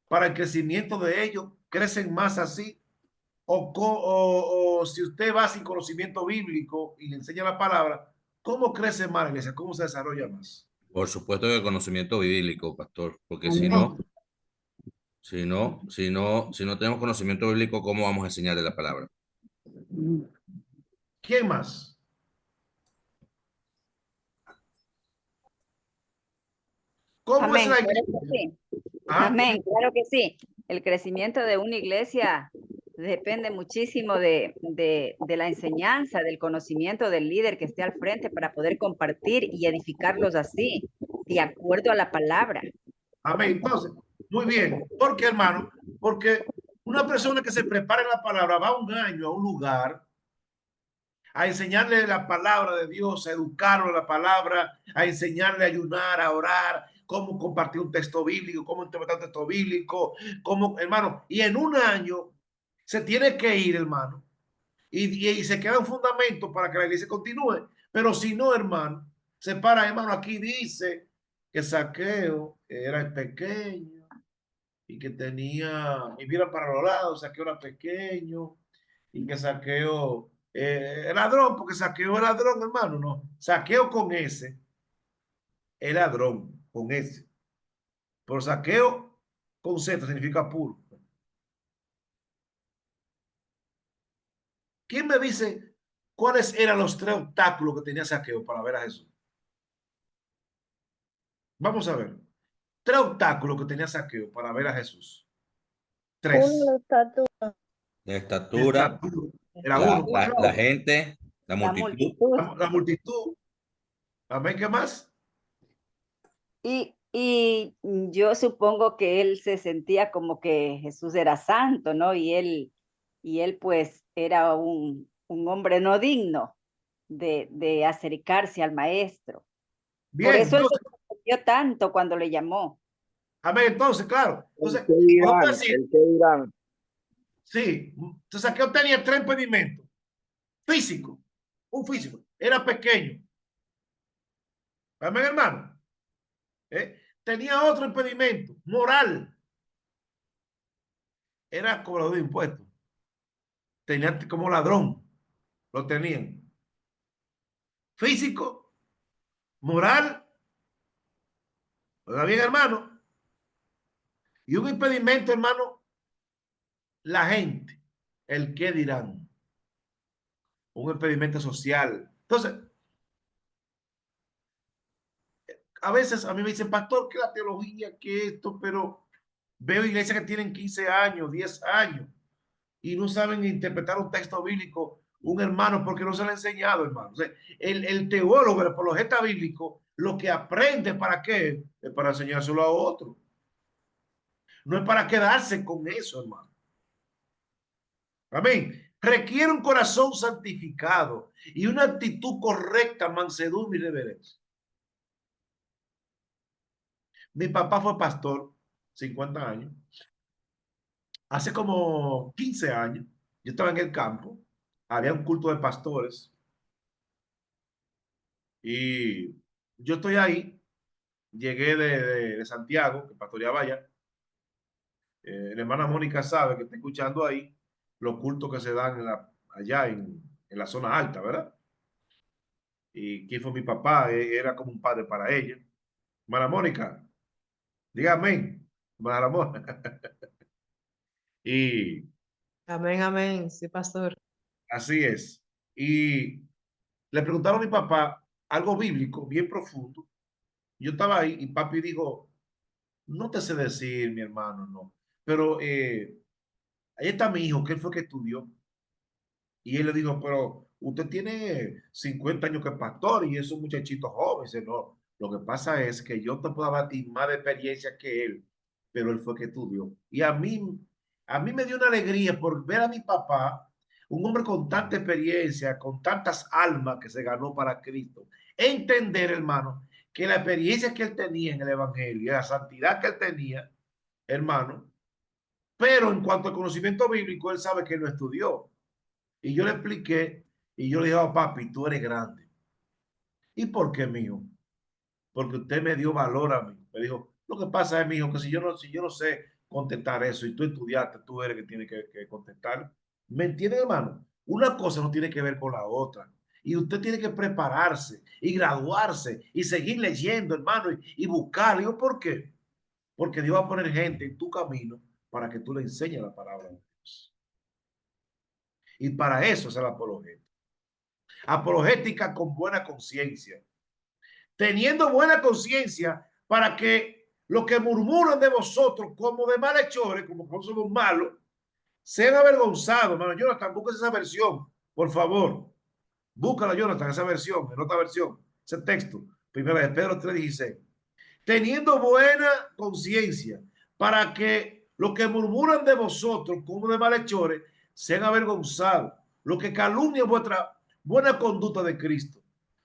para el crecimiento de ellos, crecen más así? O si usted va sin conocimiento bíblico y le enseña la palabra, ¿cómo crece más la iglesia? ¿Cómo se desarrolla más? Por supuesto que conocimiento bíblico, pastor, porque Amén. si no tenemos conocimiento bíblico, ¿cómo vamos a enseñar de la palabra? ¿Quién más? ¿Cómo Amén, es la claro iglesia? que sí. ¿Ah? Amén, claro que sí. El crecimiento de una iglesia depende muchísimo de la enseñanza, del conocimiento del líder que esté al frente para poder compartir y edificarlos así, de acuerdo a la palabra. Amén. Entonces, muy bien. ¿Por qué, hermano? Porque una persona que se prepara en la palabra va un año a un lugar a enseñarle la palabra de Dios, a educarlo en la palabra, a enseñarle a ayunar, a orar, cómo compartir un texto bíblico, cómo interpretar un texto bíblico, cómo, hermano, y en un año se tiene que ir, hermano, y se queda un fundamento para que la iglesia continúe. Pero si no, hermano, se para, hermano, aquí dice que Zaqueo era pequeño y que tenía, y mira para los lados, Zaqueo era pequeño y que Zaqueo ladrón, porque Zaqueo es ladrón, hermano, no. Zaqueo con ese es ladrón, con S. Pero Zaqueo con Z significa puro. ¿Quién me dice cuáles eran los 3 obstáculos que tenía Zaqueo para ver a Jesús? Vamos a ver. 3 obstáculos que tenía Zaqueo para ver a Jesús. 3. Uno, la estatura. La estatura, Era uno. la gente, la multitud. La multitud. Amén, ¿qué más? Y yo supongo que él se sentía como que Jesús era santo, ¿no? Y él pues era un hombre no digno de acercarse al maestro. Bien, Por eso él entonces, se sorprendió tanto cuando le llamó. amén, entonces, claro. Entonces, ¿El qué dirán? vamos a decir, ¿El qué dirán? sí, entonces Zaqueo tenía 3 impedimentos. Físico, un físico, era pequeño. Amén, hermano. Tenía otro impedimento, moral. Era cobrador de impuestos. Tenía como ladrón, lo tenían. Físico, moral, ¿está bien, hermano? Y un impedimento, hermano, la gente, el qué dirán. Un impedimento social. Entonces, a veces a mí me dicen, pastor, que la teología, que esto, pero veo iglesias que tienen 15 años, 10 años y no saben interpretar un texto bíblico, un hermano, porque no se le ha enseñado, hermano. O sea, el teólogo, el apologeta bíblico, lo que aprende, ¿para qué? Es para enseñárselo a otro. No es para quedarse con eso, hermano. Amén. Requiere un corazón santificado y una actitud correcta, mansedumbre y reverencia. Mi papá fue pastor, 50 años. Hace como 15 años, yo estaba en el campo, había un culto de pastores y yo estoy ahí, llegué de Santiago, que pastoreaba allá. La hermana Mónica sabe que está escuchando ahí los cultos que se dan allá en la zona alta, ¿verdad? Y quién fue mi papá, era como un padre para ella. Hermana Mónica, dígame, hermana Mónica. Y Amén, amén. Sí, pastor. así es. Y le preguntaron a mi papá algo bíblico bien profundo. Yo estaba ahí y papi dijo, no te sé decir, mi hermano, no. Pero ahí está mi hijo, que él fue que estudió. Y él le dijo, pero usted tiene 50 años que es pastor y es un muchachito joven. Dice, no, lo que pasa es que yo te puedo batir más de experiencia que él, pero él fue que estudió. Y a mí me dio una alegría por ver a mi papá, un hombre con tanta experiencia, con tantas almas que se ganó para Cristo. Entender, hermano, que la experiencia que él tenía en el Evangelio, la santidad que él tenía, hermano, pero en cuanto al conocimiento bíblico, él sabe que él lo estudió. Y yo le expliqué y yo le dije, oh, papi, tú eres grande. ¿Y por qué, mijo? Porque usted me dio valor a mí. Me dijo, lo que pasa es, mijo, que si yo no sé contestar eso y tú estudiaste, tú eres que tiene que contestar. ¿Me entiende, hermano? Una cosa no tiene que ver con la otra. Y usted tiene que prepararse y graduarse y seguir leyendo, hermano, y buscar. Digo, ¿por qué? Porque Dios va a poner gente en tu camino para que tú le enseñes la palabra de Dios. Y para eso es la apologética. Apologética con buena conciencia. Teniendo buena conciencia para que los que murmuran de vosotros como de malhechores, como que somos malos, sean avergonzados. Hermano Jonathan, busca esa versión, por favor. Búscala, Jonathan, esa versión, en otra versión, ese texto. Primera de Pedro 3:16. Teniendo buena conciencia para que los que murmuran de vosotros como de malhechores sean avergonzados, los que calumnian vuestra buena conducta de Cristo,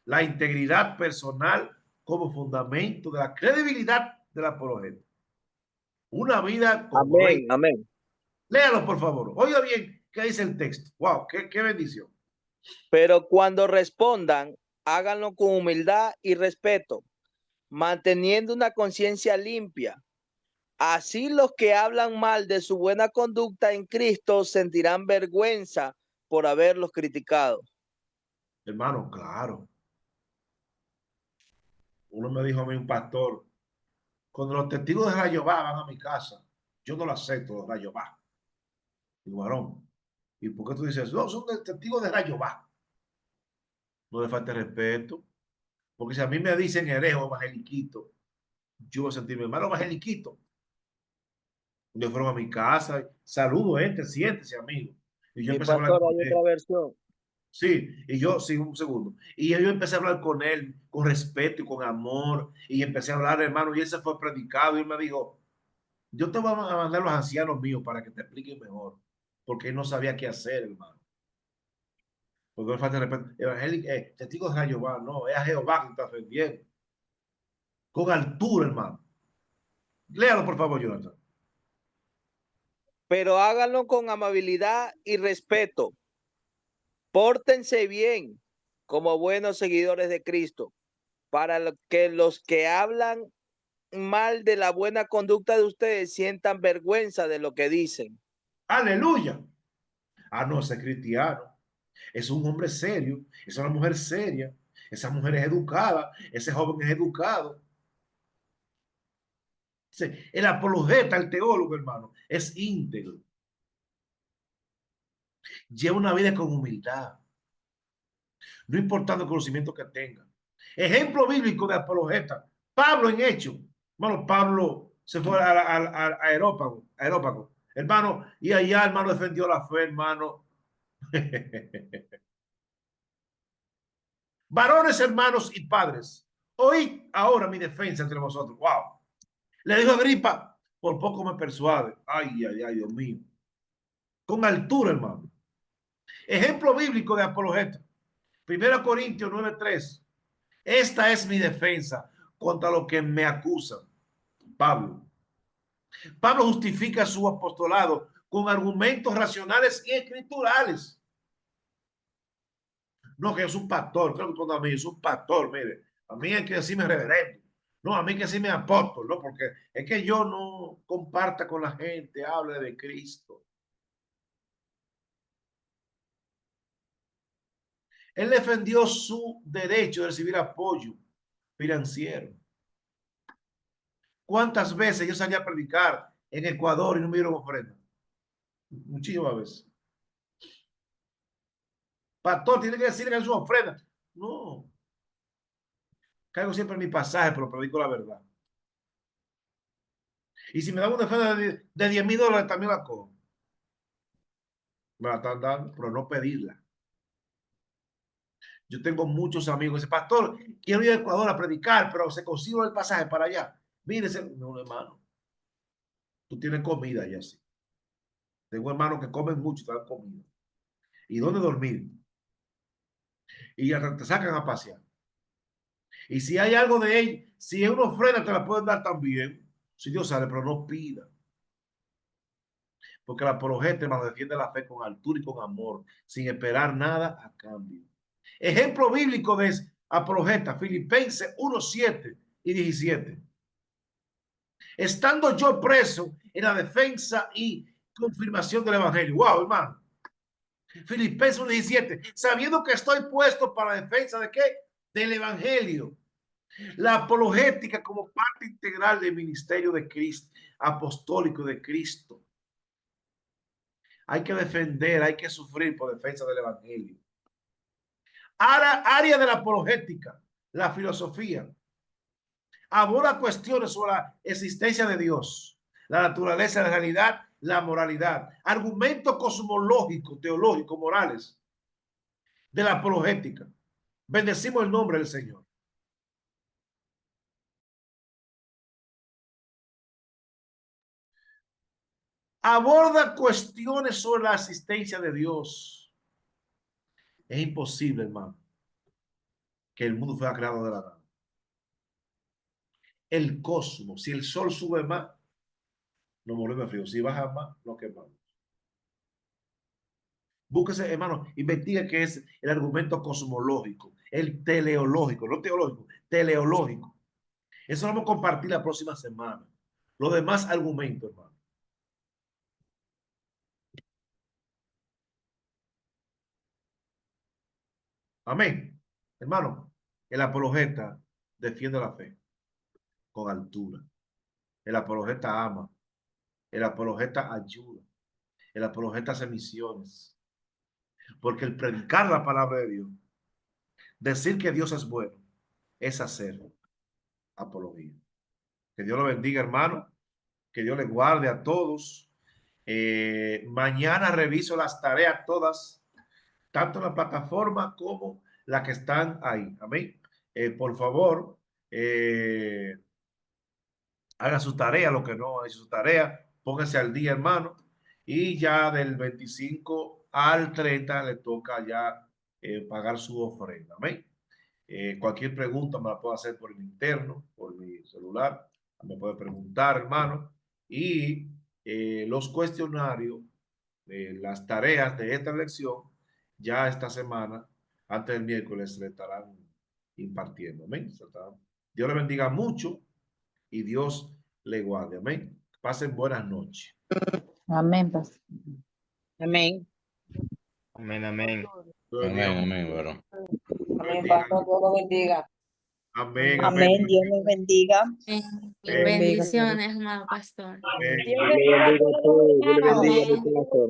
la integridad personal como fundamento de la credibilidad de la apologética. Una vida con Amén, amén. Léalo, por favor. Oiga bien qué dice el texto. Wow, qué bendición. Pero cuando respondan, háganlo con humildad y respeto, manteniendo una conciencia limpia. Así los que hablan mal de su buena conducta en Cristo sentirán vergüenza por haberlos criticado. Hermano, claro. Uno me dijo a mí, un pastor, cuando los testigos de Jehová van a mi casa, yo no lo acepto, los Jehová. Digo, varón, ¿y por qué tú dices? No, son testigos de Jehová. No le falte respeto, porque si a mí me dicen herejo, evangeliquito, yo voy a sentirme mal, evangeliquito. Ellos fueron a mi casa, saludo, entre, siéntese, amigo. Y yo Y empecé a hablar pastor, con hay él. otra versión. Sí, y yo, sí, un segundo. Y yo empecé a hablar con él con respeto y con amor. Y empecé a hablar, hermano, y él se fue predicado. Y él me dijo, yo te voy a mandar a los ancianos míos para que te expliquen mejor. Porque él no sabía qué hacer, hermano. Porque él falta de respeto. Evangélico, testigo de Jehová, no, es a Jehová que está ofendiendo. Con altura, hermano. Léalo, por favor, Jonathan. Pero háganlo con amabilidad y respeto. Pórtense bien como buenos seguidores de Cristo, para que los que hablan mal de la buena conducta de ustedes sientan vergüenza de lo que dicen. Aleluya. Ah, no, ese es cristiano. Es un hombre serio, es una mujer seria, esa mujer es educada, ese joven es educado. El apologeta, el teólogo, hermano, es íntegro. Lleva una vida con humildad, no importando el conocimiento que tenga. Ejemplo bíblico de apologeta, Pablo en Hechos. Hermano, Pablo se fue a Aerópago, hermano, y allá, hermano, defendió la fe, hermano. Varones, hermanos y padres, oíd ahora mi defensa entre vosotros. Wow. Le dijo Agripa, por poco me persuade. Ay, ay, ay, Dios mío. Con altura, hermano. Ejemplo bíblico de apologeta. 1 Corintios 9:3. Esta es mi defensa contra lo que me acusan. Pablo. Pablo justifica su apostolado con argumentos racionales y escriturales. No, que es un pastor, creo que a mí es un pastor, mire, a mí hay que decirme reverendo, no, a mí hay que decirme apóstol, no, porque es que yo no comparta con la gente, hable de Cristo. Él defendió su derecho de recibir apoyo financiero. ¿Cuántas veces yo salí a predicar en Ecuador y no me dieron ofrenda? Muchísimas veces. Pastor, tiene que decirle que es su ofrenda. No, caigo siempre en mi pasaje, pero predico la verdad. Y si me dan una ofrenda de $10,000, también la cojo. Me la están dando, pero no pedirla. Yo tengo muchos amigos. Dice, pastor, quiero ir a Ecuador a predicar, pero se consigo el pasaje para allá. Mire, no, hermano, tú tienes comida ya sí. Tengo hermanos que comen mucho y te dan comida. ¿Y dónde dormir? Y hasta te sacan a pasear. Y si hay algo de él, si es una ofrenda, te la pueden dar también. Si Dios sabe, pero no pida. Porque la apologeta, hermano, defiende la fe con altura y con amor, sin esperar nada a cambio. Ejemplo bíblico de apologeta, Filipenses 1:7-17. Estando yo preso en la defensa y confirmación del evangelio. Wow, hermano. Filipenses 1:17. Sabiendo que estoy puesto para la defensa de qué? Del evangelio. La apologética como parte integral del ministerio de Cristo, apostólico de Cristo. Hay que defender, hay que sufrir por defensa del evangelio. Área de la apologética, la filosofía. Aborda cuestiones sobre la existencia de Dios, la naturaleza de la realidad, la moralidad, argumentos cosmológicos, teológicos, morales de la apologética. Bendecimos el nombre del Señor. Aborda cuestiones sobre la existencia de Dios. Es imposible, hermano, que el mundo fuera creado de la nada. El cosmos, si el sol sube más, nos volvemos frío. Si baja más, nos quemamos. Búsquese, hermano, investiga qué es el argumento cosmológico, el teleológico, no teológico, teleológico. Eso lo vamos a compartir la próxima semana. Los demás argumentos, hermano. Amén. Hermano, el apologeta defiende la fe con altura. El apologeta ama. El apologeta ayuda. El apologeta hace misiones. Porque el predicar la palabra de Dios, decir que Dios es bueno, es hacer apología. Que Dios lo bendiga, hermano. Que Dios le guarde a todos. Mañana reviso las tareas todas, tanto en la plataforma como las que están ahí. Amén. Por favor, haga su tarea, lo que no ha hecho su tarea, póngase al día, hermano. Y ya del 25 al 30 le toca ya pagar su ofrenda. Amén. Cualquier pregunta me la puedo hacer por el interno, por mi celular. Me puede preguntar, hermano. Y los cuestionarios, las tareas de esta lección, ya esta semana, antes del miércoles, se le estarán impartiendo. Amén. Dios le bendiga mucho y Dios le guarde. Amén. Pasen buenas noches. Amén, pastor. Amén. Amén, amén. Dios le bendiga. Amén, bro. Amén, pastor, Dios lo bendiga. Amén, Amén. amén. Dios les bendiga. Bendiga, Bendiciones, amado pastor. Amén. Dios le bendiga a todos. Dios le bendiga, mi pastor.